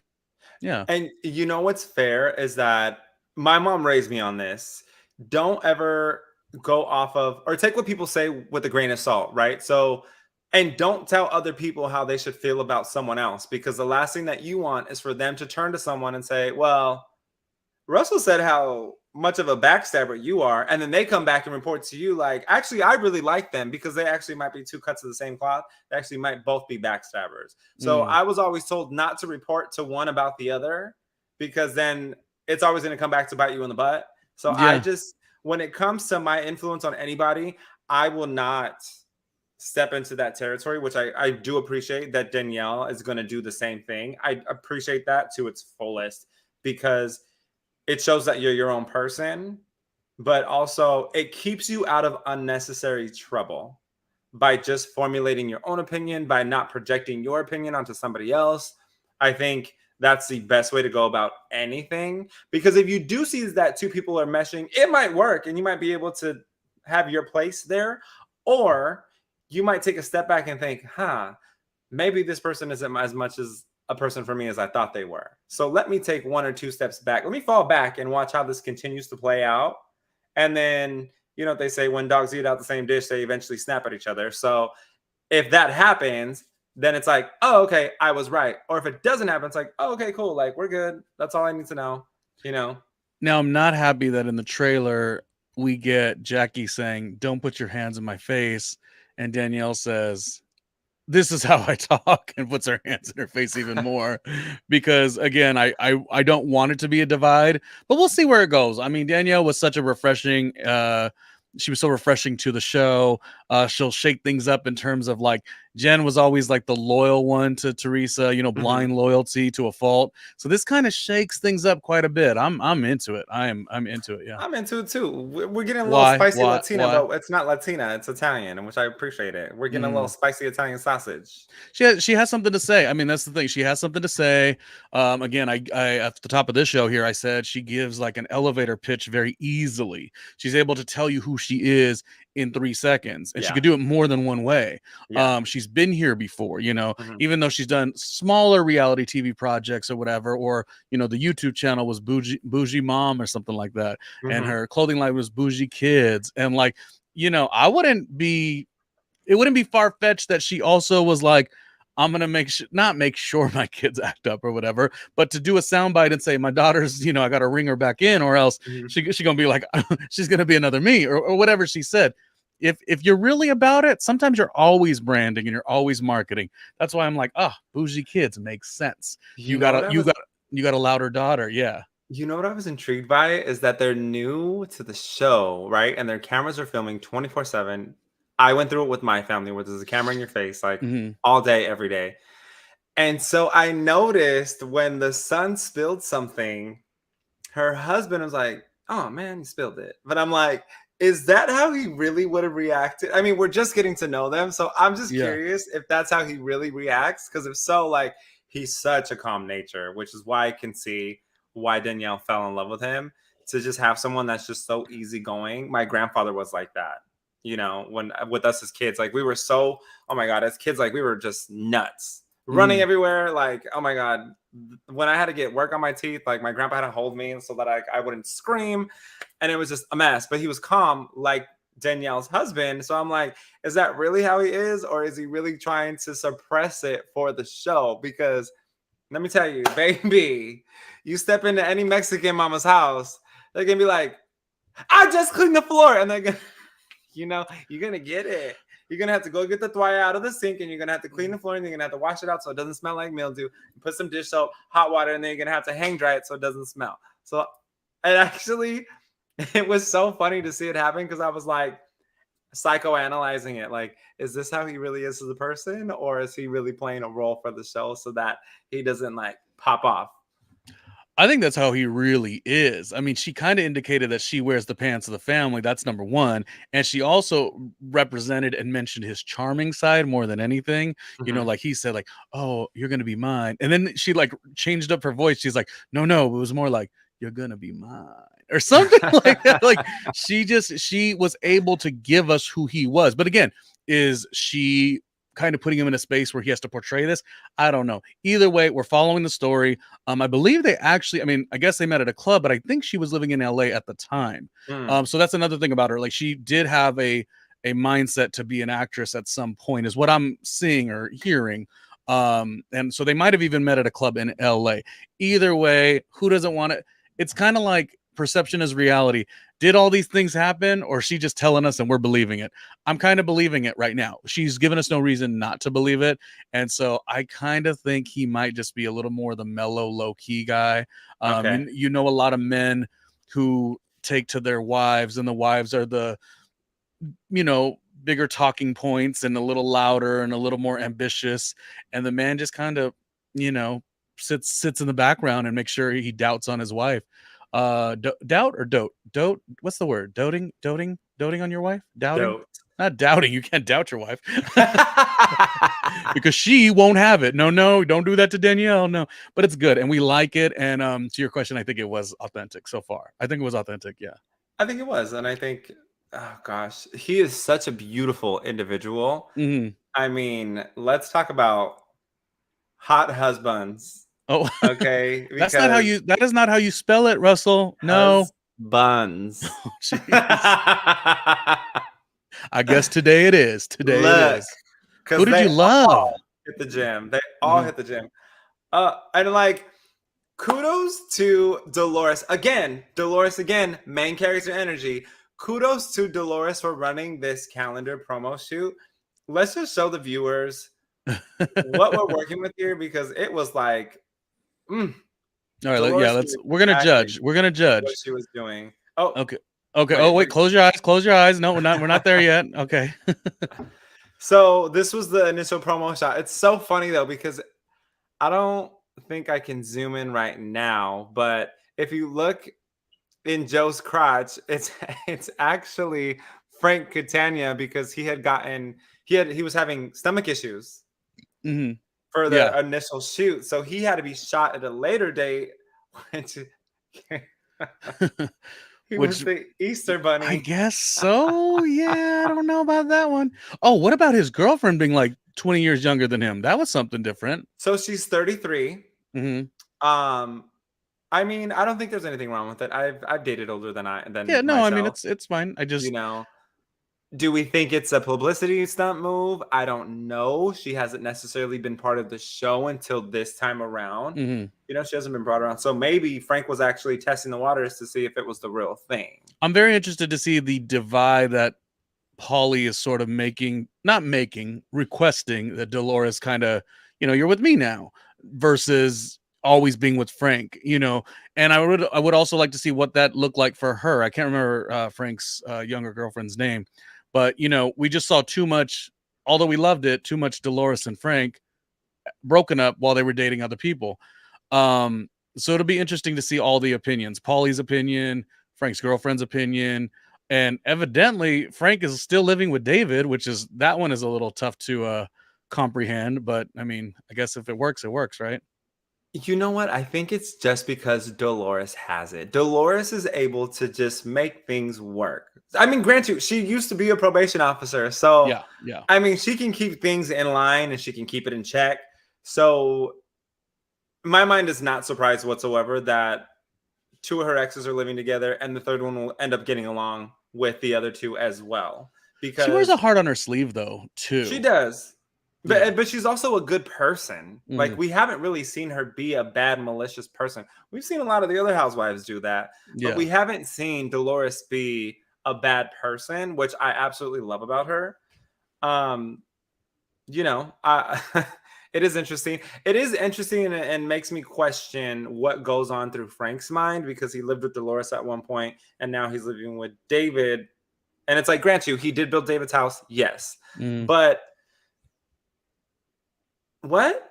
Yeah.
And you know what's fair is that my mom raised me on this. Don't ever go off of or take what people say with a grain of salt, right? So, and don't tell other people how they should feel about someone else because the last thing that you want is for them to turn to someone and say, well, Russell said how much of a backstabber you are, and then they come back and report to you like, actually, I really like them because they actually might be two cuts of the same cloth. They actually might both be backstabbers. So
Mm.
I was always told not to report to one about the other because then it's always going to come back to bite you in the butt. So I
Yeah.
just, when it comes to my influence on anybody, I will not step into that territory, which I do appreciate that Danielle is going to do the same thing. I appreciate that to its fullest because it shows that you're your own person, but also it keeps you out of unnecessary trouble by just formulating your own opinion, by not projecting your opinion onto somebody else. I think that's the best way to go about anything. Because if you do see that two people are meshing, it might work and you might be able to have your place there. Or you might take a step back and think, maybe this person isn't as much as a person for me as I thought they were. So let me take one or two steps back. Let me fall back and watch how this continues to play out. And then, you know what they say, when dogs eat out the same dish, they eventually snap at each other. So if that happens, then it's like, oh, okay, I was right. Or if it doesn't happen, it's like, oh, okay, cool. Like, we're good. That's all I need to know, you know?
Now, I'm not happy that in the trailer we get Jackie saying, "Don't put your hands in my face," and Danielle says, "This is how I talk," and puts her hands in her face even more. Because again, I don't want it to be a divide, but we'll see where it goes. I mean, Danielle was such a refreshing she was so refreshing to the show. She'll shake things up in terms of like Jen was always like the loyal one to Teresa, you know, blind loyalty to a fault. So this kind of shakes things up quite a bit. I'm into it. I'm into it. Yeah.
I'm into it too. We're getting a little
Why?
spicy
Why?
Latina,
Why?
but it's not Latina, it's Italian, which I appreciate it. We're getting a little
Mm.
spicy Italian sausage.
She has something to say. I mean, that's the thing. She has something to say. Again, I at the top of this show here, I said she gives like an elevator pitch very easily. She's able to tell you who she is in 3 seconds, and she
Yeah.
could do it more than one way.
Yeah.
She's been here before, you know,
Mhm.
even though she's done smaller reality TV projects or whatever, or you know, the YouTube channel was Bougie Mom or something like that, and
Mhm.
her clothing line was Bougie Kids, and like, you know, it wouldn't be far-fetched that she also was like, I'm gonna not make sure my kids act up or whatever, but to do a soundbite and say my daughter's, you know, I gotta ring her back in, or else
Mhm.
she gonna be like, she's gonna be another me, or whatever she said. If you're really about it, sometimes you're always branding and you're always marketing. That's why I'm like, Bougie Kids makes sense.
You know what I was
You got a louder daughter, yeah.
You know what I was intrigued by is that they're new to the show, right? And their cameras are filming 24/7. I went through it with my family where there's a camera in your face like
Mhm.
all day, every day. And so I noticed when the son spilled something, her husband was like, "Oh man, he spilled it." But I'm like, is that how he really would have reacted? I mean, we're just getting to know them, so I'm just
Yeah.
curious if that's how he really reacts. Because if so, like he's such a calm nature, which is why I can see why Danielle fell in love with him. To just have someone that's just so easygoing. My grandfather was like that, you know, when with us as kids, like we were so, oh my god, as kids, like we were just nuts, running
Mhm.
everywhere, like oh my god. When I had to get work on my teeth, like my grandpa had to hold me so that I wouldn't scream, and it was just a mess. But he was calm, like Danielle's husband. So I'm like, is that really how he is, or is he really trying to suppress it for the show? Because let me tell you, baby, you step into any Mexican mama's house, they're gonna be like, I just cleaned the floor, and they're gonna, you know, you're gonna get it. You're gonna have to go get the toalla out of the sink, and you're gonna have to clean the floor, and you're gonna have to wash it out so it doesn't smell like mildew. Put some dish soap, hot water, and then you're gonna have to hang dry it so it doesn't smell. So it actually, it was so funny to see it happen because I was like psychoanalyzing it. Like, is this how he really is as a person, or is he really playing a role for the show so that he doesn't like pop off?
I think that's how he really is. I mean, she kind of indicated that she wears the pants of the family. That's number one. And she also represented and mentioned his charming side more than anything. You know,
Mhm.
like he said, like, "Oh, you're gonna be mine." And then she like changed up her voice. She's like, "No, no, it was more like you're gonna be mine." Or something like that. Like she was able to give us who he was. But again, is she kind of putting him in a space where he has to portray this? I don't know. Either way, we're following the story. I believe they actually, I mean, I guess they met at a club, but I think she was living in LA at the time.
Mm,
So that's another thing about her. Like she did have a mindset to be an actress at some point, is what I'm seeing or hearing. And so they might have even met at a club in LA. Either way, who doesn't want it? It's kind of like perception is reality. Did all these things happen, or is she just telling us and we're believing it? I'm kind of believing it right now. She's given us no reason not to believe it. And so I kind of think he might just be a little more the mellow, low key guy.
okay.
You know, a lot of men who take to their wives, and the wives are the, you know, bigger talking points and a little louder and a little more ambitious. And the man just kind of, you know, sits in the background and makes sure he doubts on his wife. Doubt or dote? What's the word? Doting on your wife? Doubting?
Dope.
Not doubting. You can't doubt your wife because she won't have it. No, no, don't do that to Danielle. No, but it's good and we like it. And to your question, I think it was authentic so far. I think it was authentic. Yeah.
I think it was, and I think, oh gosh, he is such a beautiful individual.
Mhm.
I mean, let's talk about hot husbands,
Oh,
okay?
that's not how
Because
you. That is not how you spell it, Russell. No.
husbands.
Oh, jeez. I guess today it is. Today it
Look,
is. Who
because
did
they
you love?
hit the gym. They all hit the gym. And like, kudos to Dalores again. Dalores again, main character energy. Kudos to Dalores for running this calendar promo shoot. Let's just show the viewers what we're working with here, because it was like,
All right,
Dalores
let's.
knew
We're gonna
exactly
judge. We're gonna
what
judge.
she was doing. Oh,
Okay. Okay. Oh
wait.
wait, close your eyes. Close your eyes. No, we're not. We're not there yet. Okay.
So this was the initial promo shot. It's so funny though, because I don't think I can zoom in right now, but if you look in Joe's crotch, it's actually Frank Catania, because he was having stomach issues
hmm
for
Yeah.
the initial shoot, so he had to be shot at a later date. Which he was the Easter
I
Bunny.
guess so. Yeah, I don't know about that one. Oh, what about his girlfriend being like 20 years younger than him? That was something different.
So she's 33.
hmm
I mean, I don't think there's anything wrong with it. I've dated older than
Yeah, no, I mean
myself.
it's fine. I just
You know, do we think it's a publicity stunt move? I don't know. She hasn't necessarily been part of the show until this time around.
mhm.
You know, she hasn't been brought around. So maybe Frank was actually testing the waters to see if it was the real thing.
I'm very interested to see the divide that Paulie is sort of requesting that Dolores kind of, you're with me now versus always being with Frank, and I would also like to see what that looked like for her. I can't remember Frank's younger girlfriend's name, but we just saw too much, although we loved it, too much Dolores and Frank broken up while they were dating other people. So it'll be interesting to see all the opinions, Paulie's opinion, Frank's girlfriend's opinion. And evidently, Frank is still living with David, that one is a little tough to comprehend. But I mean, I guess if it works, right?
You know what? I think it's just because Dolores has it. Dolores is able to just make things work. I mean, grant you, she used to be a probation officer. So,
Yeah.
I mean, she can keep things in line and she can keep it in check. So, my mind is not surprised whatsoever that two of her exes are living together and the third one will end up getting along with the other two as well. Because
she wears a heart on her sleeve, though, too.
She does. But she's also a good person.
Mm.
Like, we haven't really seen her be a bad, malicious person. We've seen a lot of the other housewives do that. But we haven't seen Dolores be a bad person, which I absolutely love about her. It is interesting. It is interesting and makes me question what goes on through Frank's mind, because he lived with Dolores at one point and now he's living with David. And it's like, grant you, he did build David's house. Yes. But what?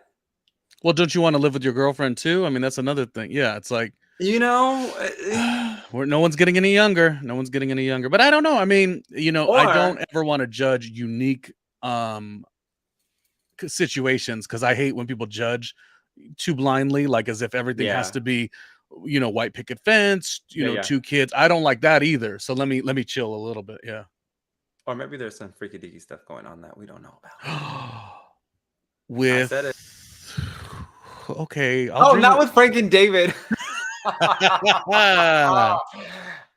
Well, don't you want to live with your girlfriend too? I mean, that's another thing. Yeah, it's like, no one's getting any younger. No one's getting any younger. But I don't know. I mean, I don't ever want to judge unique situations, because I hate when people judge too blindly, like as if everything has to be, white picket fence, two kids. I don't like that either. So let me chill a little bit. Yeah.
Or maybe there's some freaky deaky stuff going on that we don't know about.
I said it. Okay.
Not with Frank and David.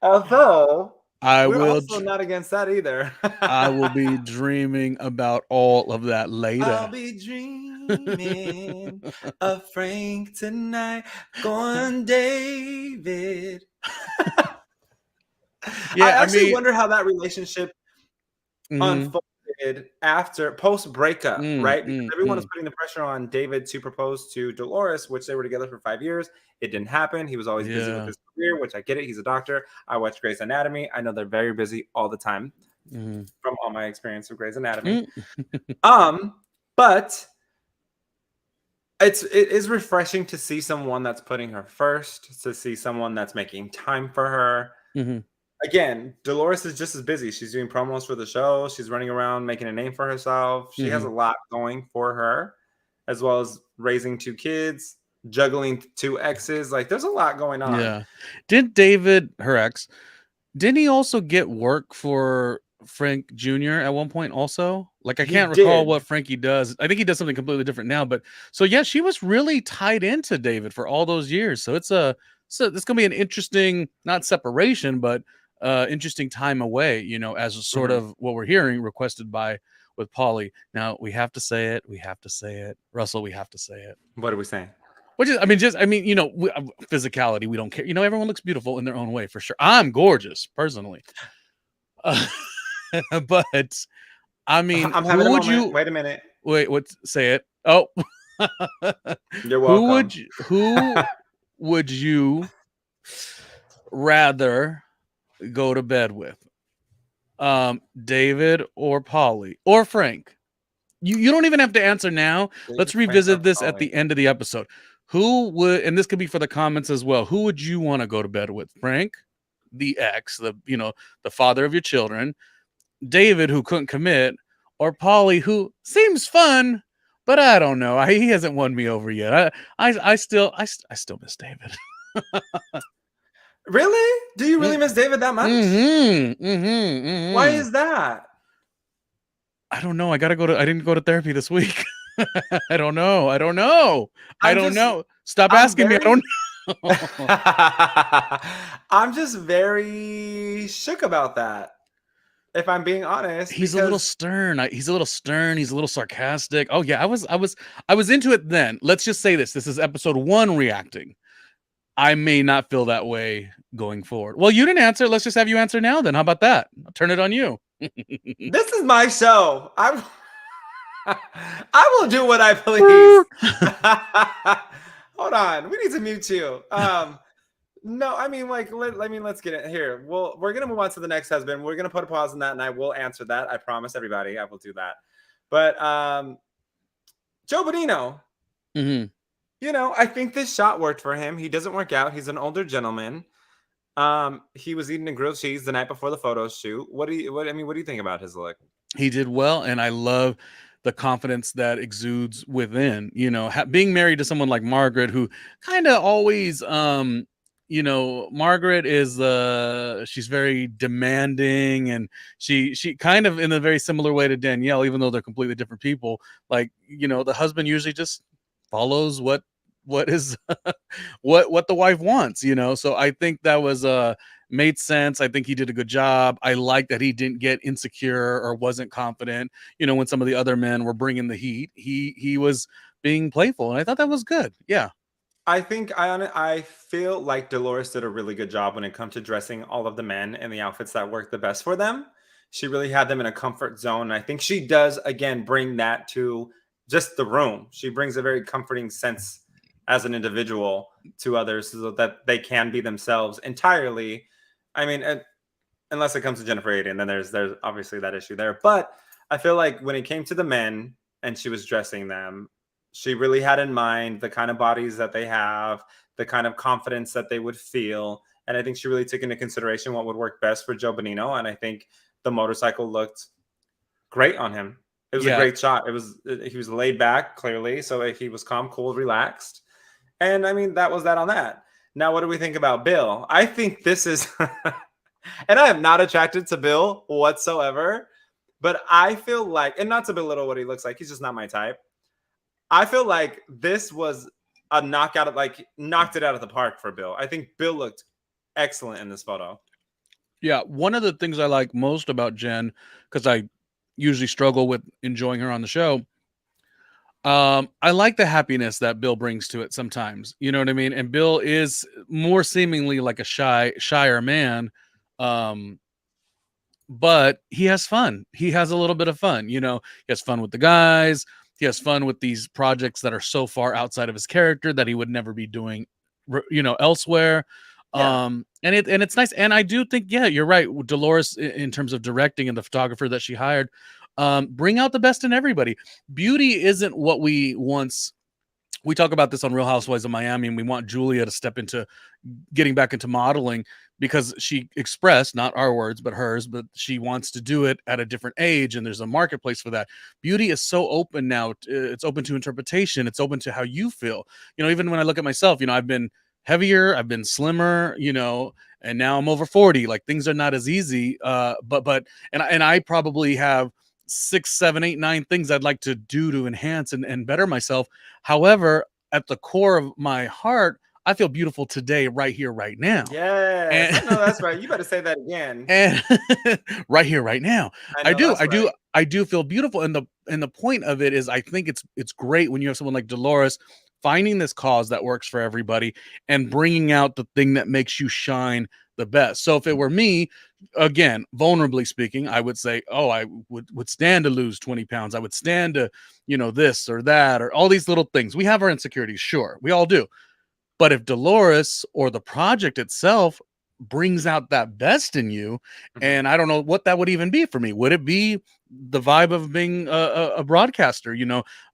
Although we're also not against that either.
I will be dreaming about all of that later.
I'll be dreaming of Frank tonight, going David. I actually wonder how that relationship unfolded after post breakup, right? Because everyone was putting the pressure on David to propose to Dalores, which they were together for 5 years. It didn't happen. He was always busy with his career, which I get it. He's a doctor. I watch Grey's Anatomy. I know they're very busy all the time from all my experience with Grey's Anatomy. But it is refreshing to see someone that's putting her first, to see someone that's making time for her. Again, Dalores is just as busy. She's doing promos for the show. She's running around making a name for herself. She has a lot going for her, as well as raising 2 kids, juggling 2 exes. Like, there's a lot going on.
Yeah. Didn't David, her ex, didn't he also get work for Frank Jr. at one point also? Like, I can't recall what Frankie does. I think he does something completely different now. But so, yeah, she was really tied into David for all those years. So it's this going to be an interesting, not separation, but interesting time away, as a sort of what we're hearing requested by with Pauly. Now we have to say it. We have to say it. Russell, we have to say it.
What are we saying?
Which is, I mean, you know, physicality, we don't care. You know, everyone looks beautiful in their own way for sure. I'm gorgeous personally. But I mean,
I'm having
who
a
would
moment.
you
Wait a minute.
wait? What? Say it. Oh,
You're welcome.
Who would you rather go to bed with? David or Polly or Frank? You don't even have to answer now. Let's revisit this at the end of the episode. Who would, and this could be for the comments as well, who would you want to go to bed with? Frank, the ex, the father of your children, David, who couldn't commit, or Polly, who seems fun, but I don't know. He hasn't won me over yet. I still miss David.
Really? Do you really miss David that much? Why is that?
I don't know. I didn't go to therapy this week. I don't know. I don't know. Stop asking me. I don't
know. I'm just very shook about that. If I'm being honest,
he's a little stern. He's a little sarcastic. Oh yeah, I was into it then. Let's just say this. This is episode 1 reacting. I may not feel that way going forward. Well, you didn't answer. Let's just have you answer now then. How about that? I'll turn it on you.
This is my show. I will do what I please. Hold on. We need to mute you. No, I mean, like, let's get it here. Well, we're going to move on to the next husband. We're going to put a pause on that, and I will answer that. I promise everybody I will do that. But Joe Bonino, you know, I think this shot worked for him. He doesn't work out. He's an older gentleman. He was eating a grilled cheese the night before the photo shoot. What do you think about his look?
He did well, and I love the confidence that exudes within, you know, being married to someone like Margaret, who kind of always, you know, Margaret is she's very demanding, and she kind of in a very similar way to Danielle, even though they're completely different people. Like, you know, the husband usually just follows what is what the wife wants, you know. So I think that was made sense. I think he did a good job. I like that he didn't get insecure or wasn't confident, you know, when some of the other men were bringing the heat. He was being playful, and I thought that was good. Yeah.
I think I feel like Dalores did a really good job when it comes to dressing all of the men in the outfits that worked the best for them. She really had them in a comfort zone. And I think she does, again, bring that to just the room. She brings a very comforting sense as an individual to others so that they can be themselves entirely. I mean, unless it comes to Jennifer Aiden, then there's obviously that issue there. But I feel like when it came to the men and she was dressing them, she really had in mind the kind of bodies that they have, the kind of confidence that they would feel. And I think she really took into consideration what would work best for Joe Bonino. And I think the motorcycle looked great on him. It was a great shot. He was laid back, clearly. So he was calm, cool, relaxed. And I mean, that was that on that. Now, what do we think about Bill? I think this is, and I am not attracted to Bill whatsoever, but I feel like, and not to belittle what he looks like, he's just not my type. I feel like this was a knockout, knocked it out of the park for Bill. I think Bill looked excellent in this photo.
Yeah, one of the things I like most about Jen, because I usually struggle with enjoying her on the show, I like the happiness that Bill brings to it sometimes. You know what I mean? And Bill is more seemingly like a shyer man, but he has fun. He has a little bit of fun. You know, he has fun with the guys. He has fun with these projects that are so far outside of his character that he would never be doing, you know, elsewhere. Yeah. And it's nice. And I do think, yeah, you're right. Dalores, in terms of directing and the photographer that she hired, bring out the best in everybody. Beauty isn't what we talk about this on Real Housewives of Miami, and we want Julia to step into getting back into modeling because she expressed, not our words, but hers, but she wants to do it at a different age. And there's a marketplace for that. Beauty is so open now. It's open to interpretation. It's open to how you feel. You know, even when I look at myself, you know, I've been heavier, I've been slimmer, you know, and now I'm over 40. Like, things are not as easy. But I probably have 6, 7, 8, 9 things I'd like to do to enhance and better myself. However, at the core of my heart, I feel beautiful today, right here, right now.
Yes,
And
I know that's right. You better say that again.
and right here, right now.
I
I
know
do,
that's
I do,
right.
I do feel beautiful. And the point of it is, I think it's great when you have someone like Dalores finding this cause that works for everybody and bringing out the thing that makes you shine the best. So if it were me, again, vulnerably speaking, I would say, oh, I would stand to lose 20 pounds. I would stand to, this or that, or all these little things. We have our insecurities, sure, we all do. But if Dalores or the project itself brings out that best in you,
Mhm.
and I don't know what that would even be for me. Would it be the vibe of being a broadcaster?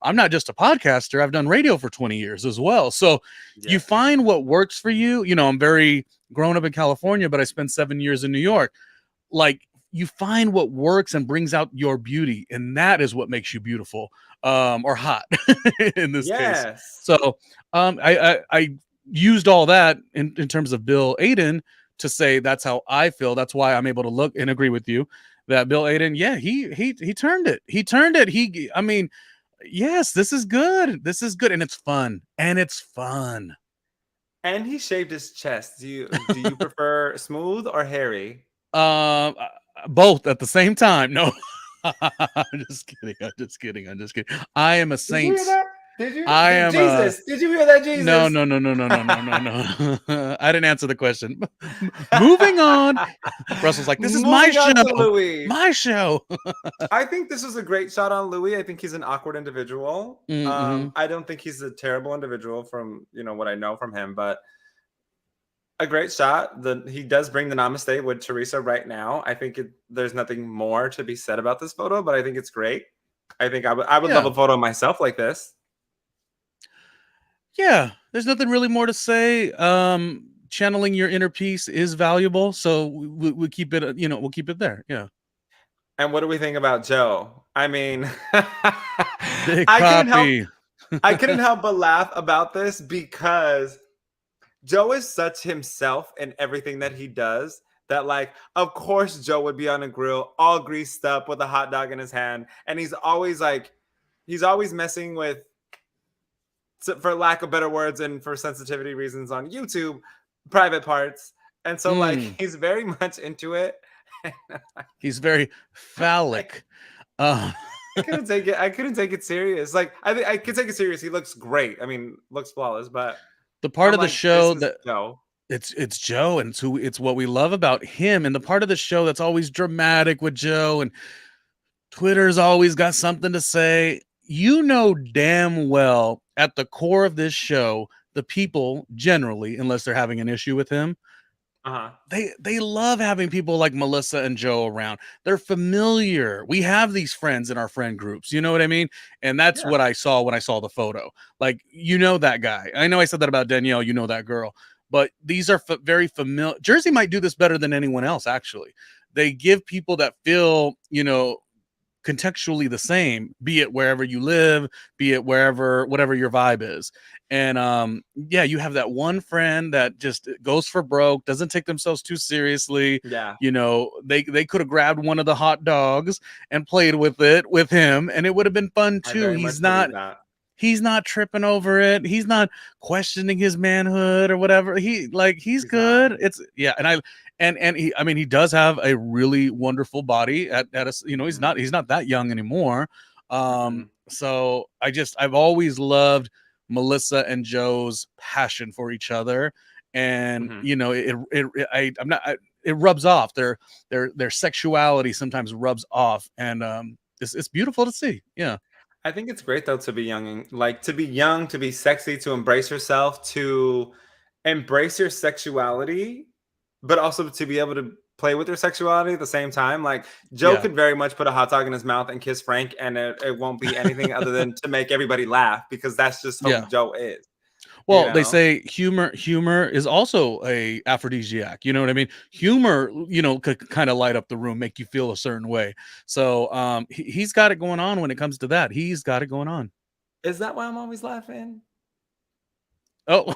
I'm not just a podcaster. I've done radio for 20 years as well. So you
Yeah.
find what works for you. I'm very grown up in California, but I spent 7 years in New York. Like, you find what works and brings out your beauty, and that is what makes you beautiful, or hot in this case.
Yes.
So I used all that in terms of Bill Aiden to say that's how I feel. That's why I'm able to look and agree with you that Bill Aiden, yeah, he turned it. He turned it. I mean, yes, this is good. This is good, and it's fun. And it's fun.
And he shaved his chest. Do you prefer smooth or hairy?
Both at the same time. No. I'm just kidding. I'm just kidding. I'm just kidding. I am a
Did you hear
saint.
that? Did you?
I am a
Jesus, did you hear that,
no,
Jesus?
no, no, no, no, no, no, no, no. I didn't answer the question. Moving on. Russell's like, this is my
Moving on to
show.
Louis.
My show.
I think this was a great shot on Louis. I think he's an awkward individual.
Mm-hmm.
I don't think he's a terrible individual from what I know from him, but a great shot. He does bring the namaste with Teresa right now. I think there's nothing more to be said about this photo, but I think it's great. I think I would love
Yeah.
a photo of myself like this.
Yeah. There's nothing really more to say. Channeling your inner peace is valuable. So we keep it, we'll keep it there. Yeah.
And what do we think about Joe? I mean,
Big
I couldn't help
Papi.
I couldn't help but laugh about this because Joe is such himself in everything that he does that, like, of course, Joe would be on a grill all greased up with a hot dog in his hand. And he's always messing with, for lack of better words and for sensitivity reasons on YouTube, private parts. And so, like, he's very much into it.
He's very phallic.
I couldn't take it. I couldn't take it serious. Like, I could take it serious. He looks great. I mean, looks flawless. But
the part
I'm
of the
like,
show
this is
that
Joe.
it's Joe, and it's what we love about him. And the part of the show that's always dramatic with Joe, and Twitter's always got something to say. Damn well at the core of this show, the people generally, unless they're having an issue with him, they love having people like Melissa and Joe around. They're familiar. We have these friends in our friend groups. You know what I mean? And that's
Yeah.
what I saw when I saw the photo. Like, that guy. I know I said that about Danielle. That girl. But these are very familiar. Jersey might do this better than anyone else, actually. They give people that feel, contextually the same, be it wherever you live, be it whatever your vibe is. And you have that one friend that just goes for broke, doesn't take themselves too seriously.
Yeah.
They could have grabbed one of the hot dogs and played with it with him, and it would have been fun too. He's not tripping over it. He's not questioning his manhood or whatever. He's good. Not. He does have a really wonderful body at a, he's not that young anymore. So I've always loved Melissa and Joe's passion for each other. And it rubs off. Their sexuality sometimes rubs off, and it's beautiful to see. Yeah.
I think it's great though to be young, to be sexy, to embrace yourself, to embrace your sexuality, but also to be able to play with your sexuality at the same time. Like, Joe could very much put a hot dog in his mouth and kiss Frank, and it won't be anything other than to make everybody laugh, because that's just who Joe is.
Well, they say humor is also a aphrodisiac. You know what I mean? Humor, could kind of light up the room, make you feel a certain way. So he's got it going on when it comes to that. He's got it going on.
Is that why I'm always laughing?
Oh,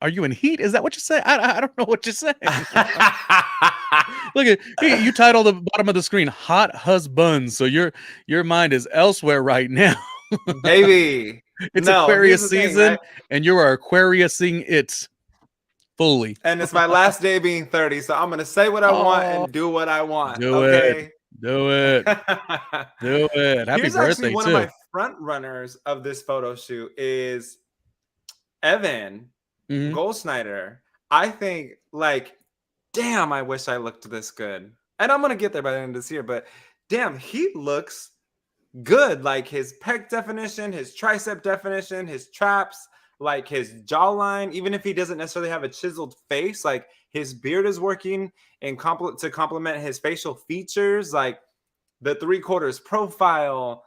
are you in heat? Is that what you say? I don't know what you're saying. Look at you title the bottom of the screen "Hot Husbands," so your mind is elsewhere right now.
Baby.
It's
No, here's
Aquarius
the thing.
season, and you are Aquariusing it fully.
And it's my last day being 30, so I'm gonna say what I want
Oh,
and do what I want.
do it.
Okay.
Do it. Do it. Happy
Here's actually
birthday,
one of
too.
my front runners of this photo shoot is Evan
Mhm.
Goldschneider. I think, like, damn, I wish I looked this good. And I'm gonna get there by the end of this year, but damn, he looks good. Like his pec definition, his tricep definition, his traps, like his jawline. Even if he doesn't necessarily have a chiseled face, like his beard is working and to complement his facial features, like the 3/4 profile.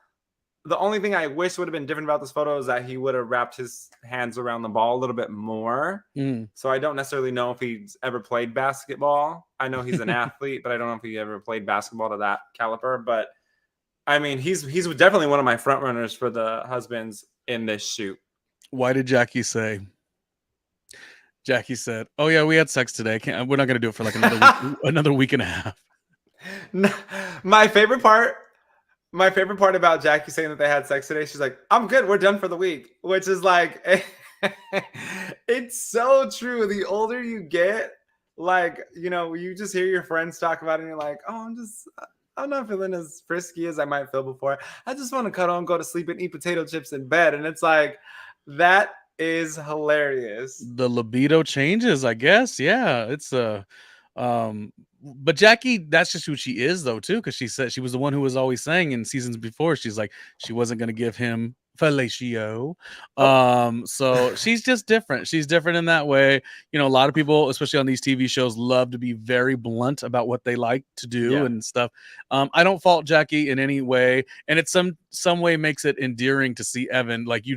The only thing I wish would have been different about this photo is that he would have wrapped his hands around the ball a little bit more.
Mm.
So I don't necessarily know if he's ever played basketball. I know he's an athlete, but I don't know if he ever played basketball to that caliber. But I mean, he's definitely one of my front runners for the husbands in this shoot.
Why did Jackie say? Jackie said, "Oh yeah, we had sex today. We're not gonna do it for like another week and a half."
My favorite part about Jackie saying that they had sex today, she's like, "I'm good. We're done for the week," which is like, it's so true. The older you get, like, you know, you just hear your friends talk about it and you're like, "Oh, I'm not feeling as frisky as I might feel before. I just want to cuddle and go to sleep and eat potato chips in bed." And it's like, that is hilarious.
The libido changes, I guess. Yeah, it's but Jackie, that's just who she is though too, because she said she was the one who was always saying in seasons before, she's like, she wasn't going to give him fellatio.
Oh.
So she's just different. She's different in that way. You know, a lot of people, especially on these TV shows, love to be very blunt about what they like to do
Yeah.
and stuff. I don't fault Jackie in any way, and it's some way makes it endearing to see Evan. Like you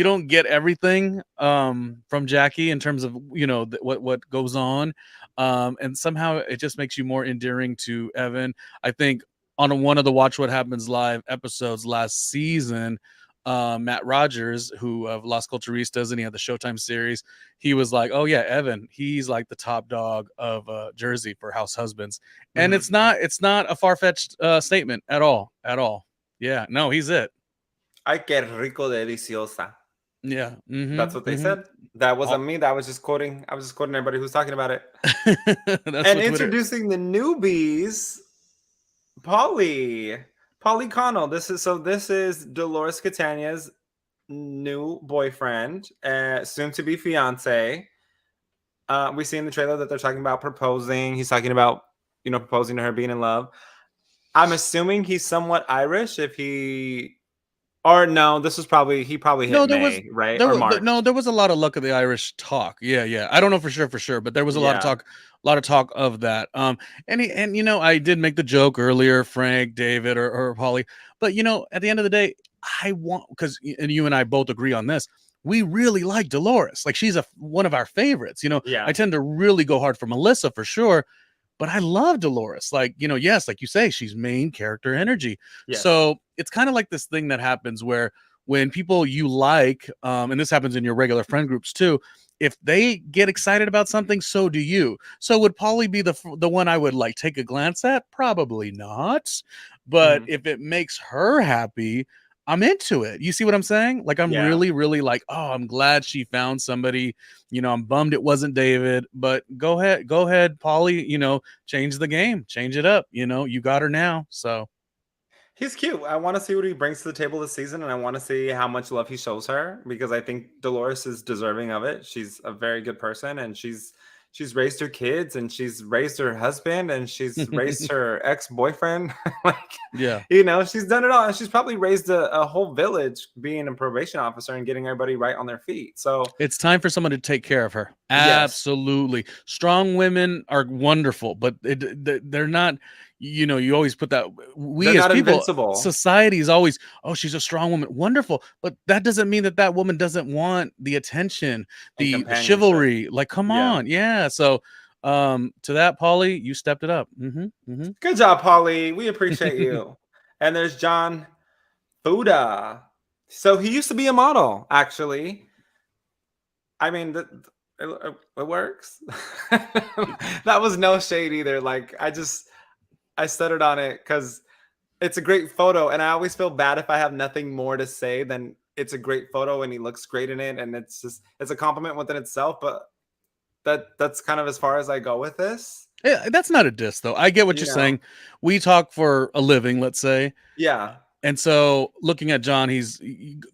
don't get everything from Jackie in terms of, you know, what goes on, and somehow it just makes you more endearing to Evan. I think on one of the Watch What Happens Live episodes last season, Matt Rogers, who of Las Culturistas, and he had the Showtime series, he was like, "Oh yeah, Evan, he's like the top dog of Jersey for house husbands," and
Mhm.
it's not a far-fetched statement at all, at all. Yeah, no, he's it.
Ay, qué rico, deliciosa.
Yeah.
That's what they said. That wasn't me. That was just quoting. I was just quoting everybody who's talking about it.
That's
And
what Twitter.
introducing the newbies, Polly Connell. This is Dolores Catania's new boyfriend, soon to be fiance. We see in the trailer that they're talking about proposing. He's talking about, you know, proposing to her, being in love. I'm assuming he's somewhat Irish. If he, or no, he probably
No,
hit May, right?
there
Or
was
March.
no, there was a lot of luck of the Irish talk. Yeah, yeah. I don't know for sure, but there was a
Yeah.
lot of talk of that. And you know, I did make the joke earlier, Frank, David, or Holly, but you know, at the end of the day, I want, because and you and I both agree on this. We really like Dalores. Like she's one of our favorites. You know,
Yeah.
I tend to really go hard for Melissa for sure, but I love Dalores. Like, you know, yes, like you say, she's main character energy.
Yes.
So it's kind of like this thing that happens where when people you like, and this happens in your regular friend groups too, if they get excited about something, so do you. So would Polly be the one I would like take a glance at? Probably not. But
Mhm.
if it makes her happy, I'm into it. You see what I'm saying? Like I'm
Yeah.
really like, oh, I'm glad she found somebody. You know, I'm bummed it wasn't David, but go ahead, Polly. You know, change the game, change it up. You know, you got her now. So
He's cute. I want to see what he brings to the table this season, and I want to see how much love he shows her because I think Dolores is deserving of it. She's a very good person, and she's raised her kids, and she's raised her husband, and she's raised her ex-boyfriend. Like,
yeah.
you know, she's done it all, and she's probably raised a whole village being a probation officer and getting everybody right on their feet. So
It's time for someone to take care of her.
yes,
Absolutely. Strong women are wonderful, but they're not, you know, you always put that,
they're
we as
not
people,
invincible
society is always, oh, she's a strong woman. Wonderful. But that doesn't mean that that woman doesn't want the attention,
and
the
companionship.
chivalry. Like, come
Yeah.
on. Yeah. So, to that, Polly, you stepped it up. Mm-hmm.
Good job, Polly. We appreciate you. And there's John Fuda. So he used to be a model, actually. I mean, it works. That was no shade either. Like, I stuttered on it because it's a great photo, and I always feel bad if I have nothing more to say than it's a great photo and he looks great in it, and it's a compliment within itself. But that's kind of as far as I go with this.
Yeah, that's not a diss though. I get what
You
you're
know?
saying. We talk for a living, let's say.
Yeah.
And so looking at John, he's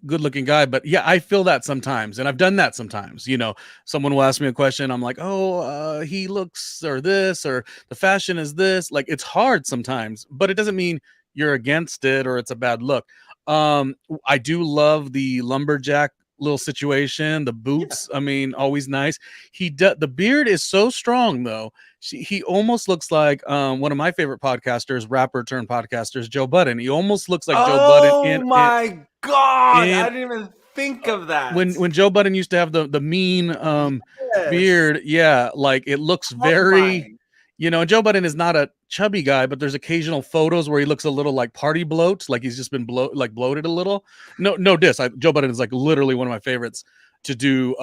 good looking guy, but yeah, I feel that sometimes. And I've done that sometimes, you know, someone will ask me a question. I'm like, oh, he looks or this, or the fashion is this. Like it's hard sometimes, but it doesn't mean you're against it or it's a bad look. I do love the lumberjack little situation, the
Yeah.
boots. I mean, always nice. The beard is so strong though. He almost looks like one of my favorite podcasters, rapper turned podcasters, Joe Budden. He almost looks like Joe Budden
Oh my God. I
in
didn't even think of that.
when Joe Budden used to have the mean
Yes.
beard. Yeah, like it looks
Oh
very,
my.
you know, Joe Budden is not a chubby guy, but there's occasional photos where he looks a little like party bloat, like he's just been bloated a little. No diss. Joe Budden is like literally one of my favorites to do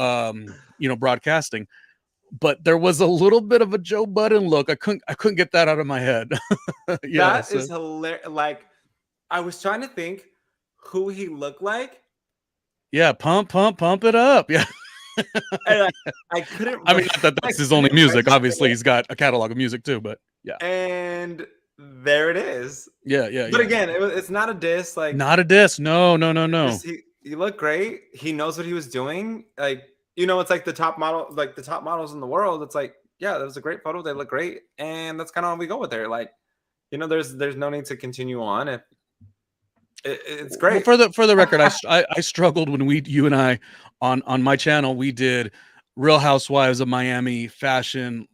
you know, broadcasting. But there was a little bit of a Joe Budden look. I couldn't get that out of my head. Yeah.
That is hilarious. Like, I was trying to think who he looked like.
Yeah, pump it up. Yeah.
And I couldn't.
I mean, that's his only music. Obviously, he's got a catalog of music too, but yeah.
And there it is.
Yeah.
But again, it's not a diss. Like,
not a diss. No.
he looked great. He knows what he was doing. Like, you know, it's like the top models in the world. It's like, yeah, that was a great photo. They look great, and that's kind of all we go with there. Like, you know, there's no need to continue on. If it's great.
Well, for the record, I struggled when you and I on my channel we did Real Housewives of Miami fashion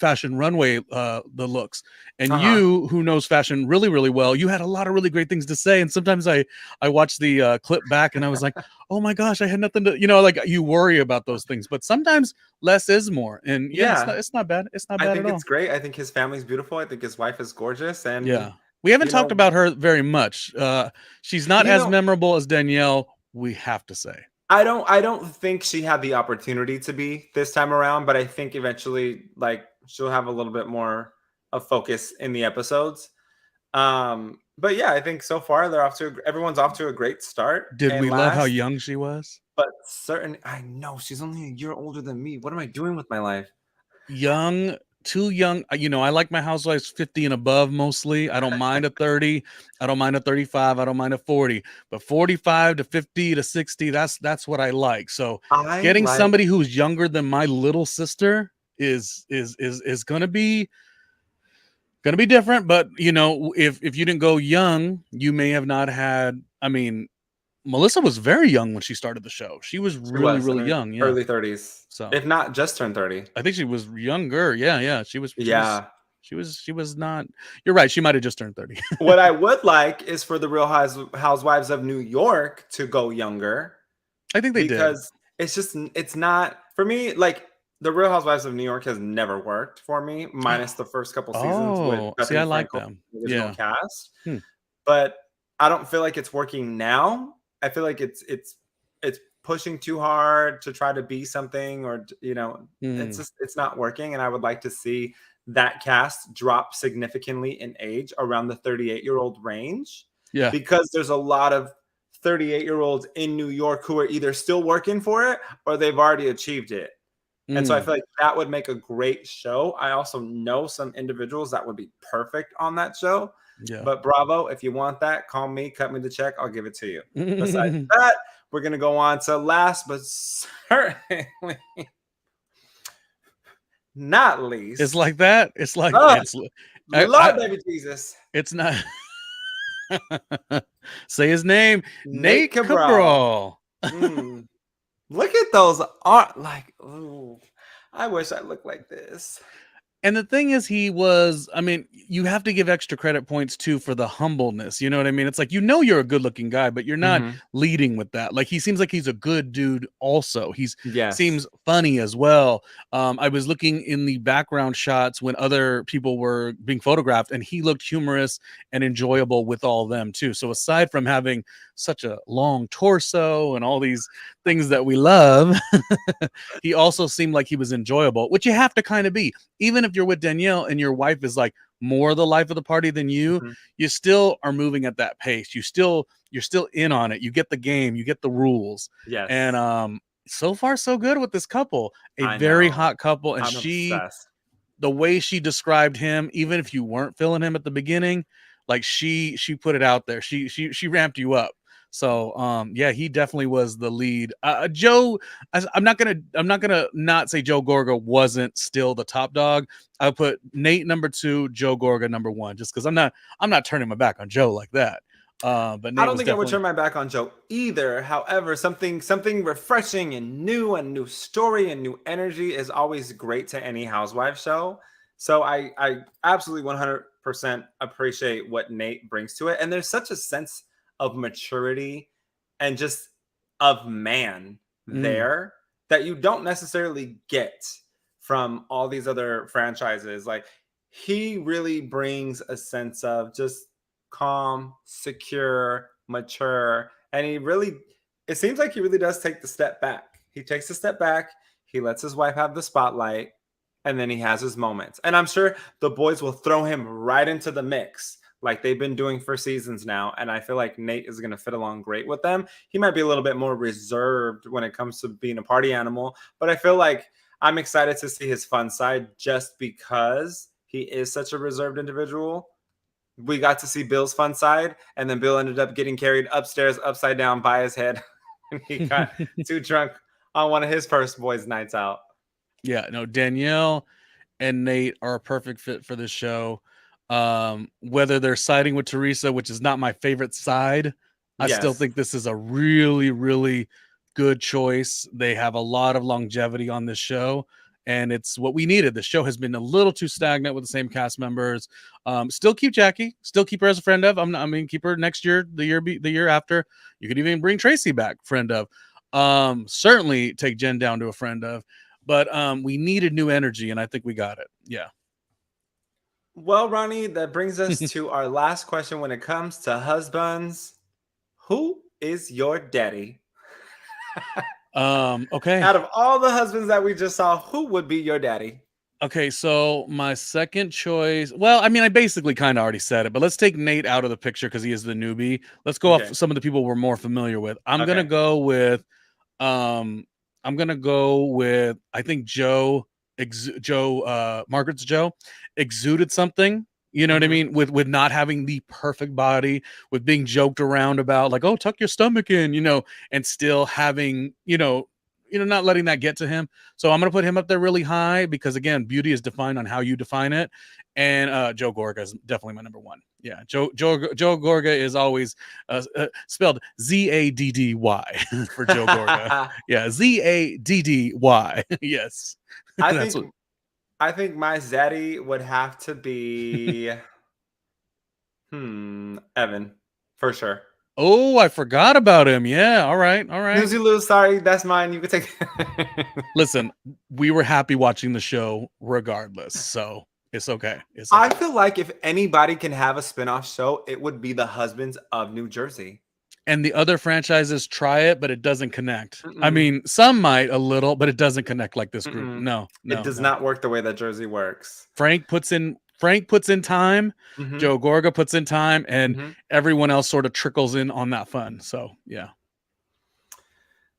runway the looks, and you, who knows fashion really well, you had a lot of really great things to say, and sometimes I watched the clip back and I was like, oh my gosh, I had nothing to, you know, like you worry about those things, but sometimes less is more, and yeah, it's not bad. It's not bad
I think
at all.
it's great. I think his family's beautiful. I think his wife is gorgeous, and
yeah, we haven't talked about her very much. She's not as memorable as Danielle, we have to say.
I don't think she had the opportunity to be this time around, but I think eventually, like, she'll have a little bit more of focus in the episodes. But yeah, I think so far everyone's off to a great start.
Did we love how young she was?
But I know she's only a year older than me. What am I doing with my life?
Young. Too young. You know, I like my housewives 50 and above mostly. I don't mind a 30. I don't mind a 35. I don't mind a 40. But 45 to 50 to 60, that's what I like. So getting somebody who's younger than my little sister is gonna be different. But you know, if you didn't go young, you may have not had. I mean, Melissa was very young when she started the show. She was really young, yeah.
Early 30s.
So
if not just turned 30.
I think she was younger. Yeah. She was not. You're right. She might have just turned 30.
What I would like is for the Real Housewives of New York to go younger.
I think they did.
Because it's not for me, like the Real Housewives of New York has never worked for me, minus the first couple seasons with
Bethany I like them.
The original cast. But I don't feel like it's working now. I feel like it's pushing too hard to try to be something, or you know, it's not working. And I would like to see that cast drop significantly in age around the 38-year-old range. Yeah, because there's a lot of 38-year-olds in New York who are either still working for it or they've already achieved it. And so I feel like that would make a great show. I also know some individuals that would be perfect on that show. Yeah. But Bravo, if you want that, call me, cut me the check. I'll give it to you. Besides that, we're going to go on to last, but certainly not least.
It's like that. It's like,
Lord, baby Jesus.
It's not. Say his name. Nate Cabral.
Look at those art. Like, ooh, I wish I looked like this.
And the thing is, he was, I mean, you have to give extra credit points too for the humbleness. You know what I mean? It's like, you know, you're a good looking guy, but you're not leading with that. Like, he seems like he's a good dude also. Seems funny as well. I was looking in the background shots when other people were being photographed, and he looked humorous and enjoyable with all of them too. So aside from having such a long torso and all these things that we love, he also seemed like he was enjoyable, which you have to kind of be. Even if you're with Danielle and your wife is like more the life of the party than you,
Mhm.
you still are moving at that pace. You're still in on it. You get the game, you get the rules. And
Yes,
so far so good with this couple. A
I
very
know.
hot couple, and
I'm obsessed.
the way she described him, even if you weren't feeling him at the beginning, like she put it out there. She ramped you up. So yeah, he definitely was the lead. Joe, I'm not gonna not say Joe Gorga wasn't still the top dog. I'll put Nate number 2, Joe Gorga number 1, just because I'm not turning my back on Joe like that. But
I
Nate
don't
was
think I would
definitely
turn my back on Joe either. However, something refreshing and new story and new energy is always great to any housewife show. So I absolutely 100% appreciate what Nate brings to it. And there's such a sense of maturity and just of man
mm,
there that you don't necessarily get from all these other franchises. Like he really brings a sense of just calm, secure, mature, and it seems like he really does take the step back. He takes a step back, he lets his wife have the spotlight, and then he has his moments. And I'm sure the boys will throw him right into the mix like they've been doing for seasons now, and I feel like Nate is going to fit along great with them. He might be a little bit more reserved when it comes to being a party animal, but I feel like I'm excited to see his fun side just because he is such a reserved individual. We got to see Bill's fun side, and then Bill ended up getting carried upstairs upside down by his head. And he got too drunk on one of his first boys' nights out.
yeah, no, Danielle and Nate are a perfect fit for this show. Whether they're siding with Teresa, which is not my favorite side, I still
Yes.
think this is a really, really good choice. They have a lot of longevity on this show, and it's what we needed. The show has been a little too stagnant with the same cast members. Still keep Jackie, still keep her as a friend of. I mean, keep her next year, the year after. You could even bring Tracy back, friend of. Certainly take Jen down to a friend of. But we needed new energy, and I think we got it. Yeah.
Well, Ronnie, that brings us to our last question when it comes to husbands. Who is your daddy?
Okay.
Out of all the husbands that we just saw, who would be your daddy?
Okay, so my second choice, well, I mean, I basically kind of already said it, but let's take Nate out of the picture because he is the newbie. Let's go off
Okay.
some of the people we're more familiar with.
Okay.
Um, I'm gonna go with I think Margaret's Joe exuded something. You know what I
Hmm.
mean? With not having the perfect body, with being joked around about like, oh, tuck your stomach in, and still having, not letting that get to him. So I'm gonna put him up there really high because again, beauty is defined on how you define it. And Joe Gorga is definitely my number 1. Yeah, Joe Gorga is always spelled Zaddy for Joe Gorga. Yeah, Zaddy. Yes,
I
that's
think
what.
I think my zaddy would have to be Evan, for sure.
Oh, I forgot about him. Yeah, all right, all right.
Snoozy Lou, sorry, that's mine. You can take.
Listen, we were happy watching the show regardless, so it's okay. It's
I
okay.
feel like if anybody can have a spinoff show, it would be the husbands of New Jersey.
And the other franchises try it, but it doesn't connect. I
Mm-mm,
mean, some might a little, but it doesn't connect like this group.
mm-mm.
No,
It
no,
does
no.
not work the way that Jersey works.
Frank puts in time,
Hmm.
Joe Gorga puts in time, and
Hmm.
everyone else sort of trickles in on that fun. So yeah.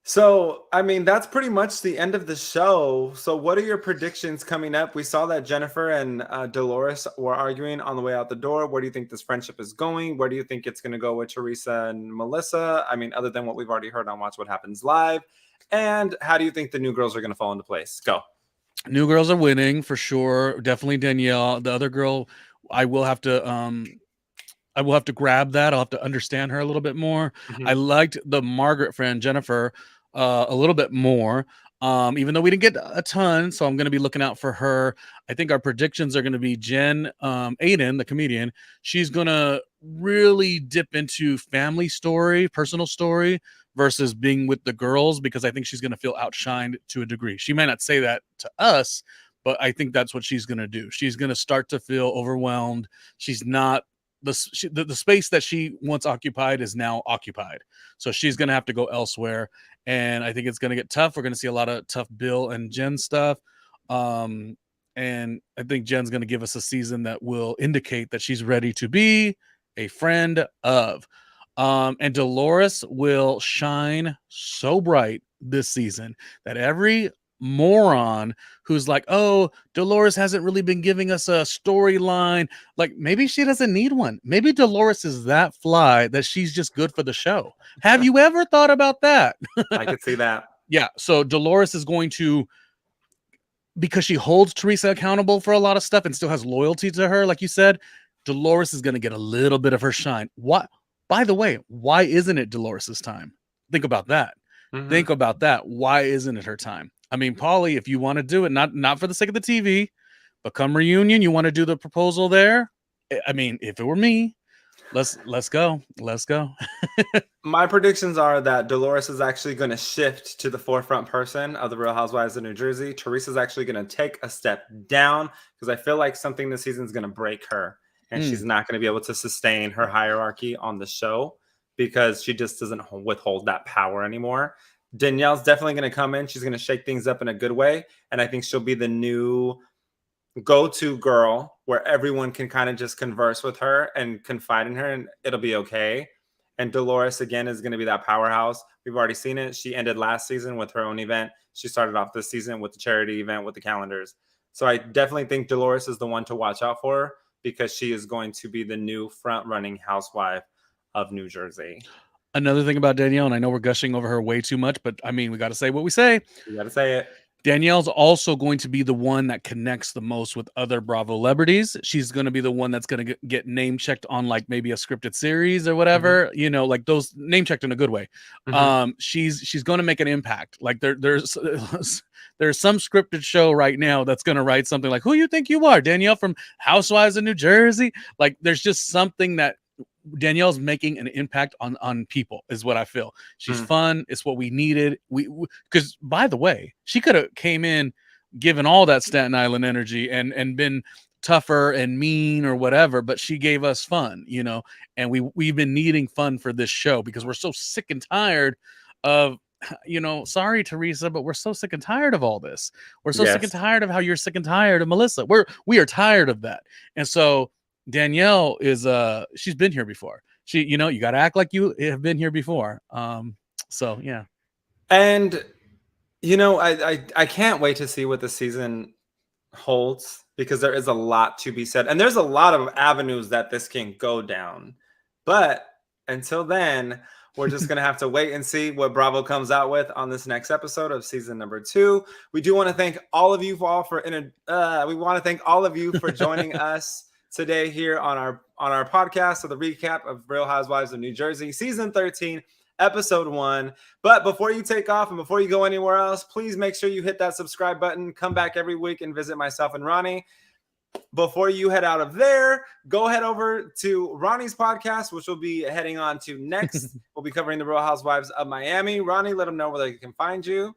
So, I mean, that's pretty much the end of the show. So, what are your predictions coming up? We saw that Jennifer and Dolores were arguing on the way out the door. Where do you think this friendship is going? Where do you think it's going to go with Teresa and Melissa? I mean, other than what we've already heard on Watch What Happens Live. And how do you think the new girls are going to fall into place? Go.
New girls are winning for sure. Definitely Danielle. The other girl, I will have to grab that. I'll have to understand her a little bit more. I
Hmm.
liked the Margaret friend, Jennifer, a little bit more. Even though we didn't get a ton, so I'm going to be looking out for her. I think our predictions are going to be Jen, Aiden, the comedian. She's going to really dip into family story, personal story, versus being with the girls because I think she's going to feel outshined to a degree. She may not say that to us, but I think that's what she's going to do. She's going to start to feel overwhelmed. She's not the space that she once occupied is now occupied. So she's going to have to go elsewhere. And I think it's going to get tough. We're going to see a lot of tough Bill and Jen stuff. Um, And I think Jen's going to give us a season that will indicate that she's ready to be a friend of. And Dalores will shine so bright this season that every moron who's like, oh, Dalores hasn't really been giving us a storyline, like maybe she doesn't need one. Maybe Dalores is that fly that she's just good for the show. Have you ever thought about that?
I could see that.
Yeah. So Dalores is going to, because she holds Teresa accountable for a lot of stuff and still has loyalty to her, like you said, Dalores is going to get a little bit of her shine. What? By the way, why isn't it Dalores's time? Think about that.
Mhm.
Think about that. Why isn't it her time? I mean, Paulie, if you want to do it, not for the sake of the TV, but come reunion, you want to do the proposal there. I mean, if it were me, let's go. Let's go.
My predictions are that Dalores is actually going to shift to the forefront person of the Real Housewives of New Jersey. Teresa's actually going to take a step down because I feel like something this season is going to break her, and she's not going to be able to sustain her hierarchy on the show because she just doesn't withhold that power anymore. Danielle's definitely going to come in. She's going to shake things up in a good way, and I think she'll be the new go-to girl where everyone can kind of just converse with her and confide in her, and it'll be okay. And Dalores, again, is going to be that powerhouse. We've already seen it. She ended last season with her own event. She started off this season with the charity event with the calendars. So I definitely think Dalores is the one to watch out for because she is going to be the new front-running housewife of New Jersey.
Another thing about Danielle, and I know we're gushing over her way too much, but I mean, we got to say what we say.
You got to say it.
Danielle's also going to be the one that connects the most with other Bravo celebrities. She's going to be the one that's going to get name checked on like maybe a scripted series or whatever, you know, like those name checked in a good way. She's going to make an impact. Like there's some scripted show right now that's going to write something like, who you think you are, Danielle from Housewives of New Jersey? Like there's just something that Danielle's making an impact on people is what I feel. She's fun. It's what we needed. Because by the way, she could have came in, given all that Staten Island energy and been tougher and mean or whatever, but she gave us fun, you know, and we've been needing fun for this show because we're so sick and tired of, you know, sorry, Teresa, but we're so sick and tired of all this. We're so sick and tired of how you're sick and tired of Melissa. We are tired of that. And so Danielle is she's been here before. She, you know, you got to act like you have been here before. So yeah.
And you know, I can't wait to see what the season holds because there is a lot to be said and there's a lot of avenues that this can go down. But until then, we're just going to have to wait and see what Bravo comes out with on this next episode of season number 2. We do want to thank all of you for joining us today here on our podcast, so the recap of Real Housewives of New Jersey, season 13, episode 1. But before you take off and before you go anywhere else, please make sure you hit that subscribe button. Come back every week and visit myself and Ronnie. Before you head out of there, go head over to Ronnie's podcast, which we'll be heading on to next. We'll be covering the Real Housewives of Miami. Ronnie, let them know where they can find you.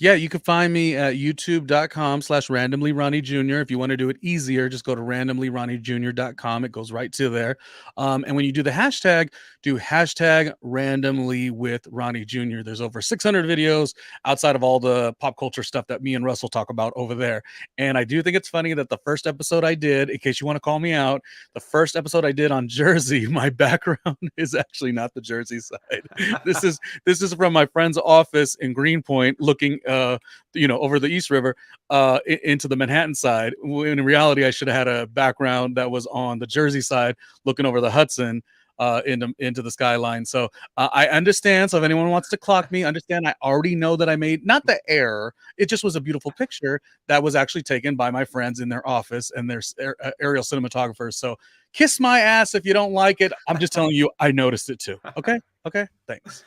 Yeah, you can find me at youtube.com/randomlyronnie Jr. If you want to do it easier, just go to randomlyronniejr.com. It goes right to there. And when you do the hashtag, do hashtag randomly with Ronnie Jr. There's over 600 videos outside of all the pop culture stuff that me and Russell talk about over there. And I do think it's funny that the first episode I did, in case you want to call me out, the first episode I did on Jersey, my background is actually not the Jersey side. This is from my friend's office in Greenpoint looking you know, over the East River into the Manhattan side. When in reality, I should have had a background that was on the Jersey side, looking over the Hudson into the skyline. So I understand. So if anyone wants to clock me, understand. I already know that I made not the error. It just was a beautiful picture that was actually taken by my friends in their office and their aerial cinematographers. So kiss my ass if you don't like it. I'm just telling you, I noticed it too. Okay. Thanks.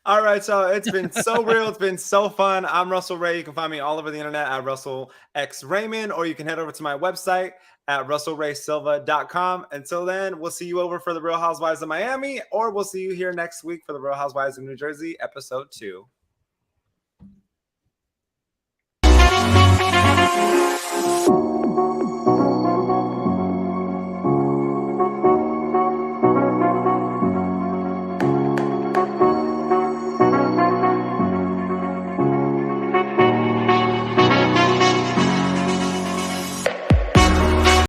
All right, so it's been so real. It's been so fun. I'm Russell Ray. You can find me all over the internet at Russell X Raymond, or you can head over to my website at russellraysilva.com. Until then, we'll see you over for the Real Housewives of Miami, or we'll see you here next week for the Real Housewives of New Jersey, episode 2.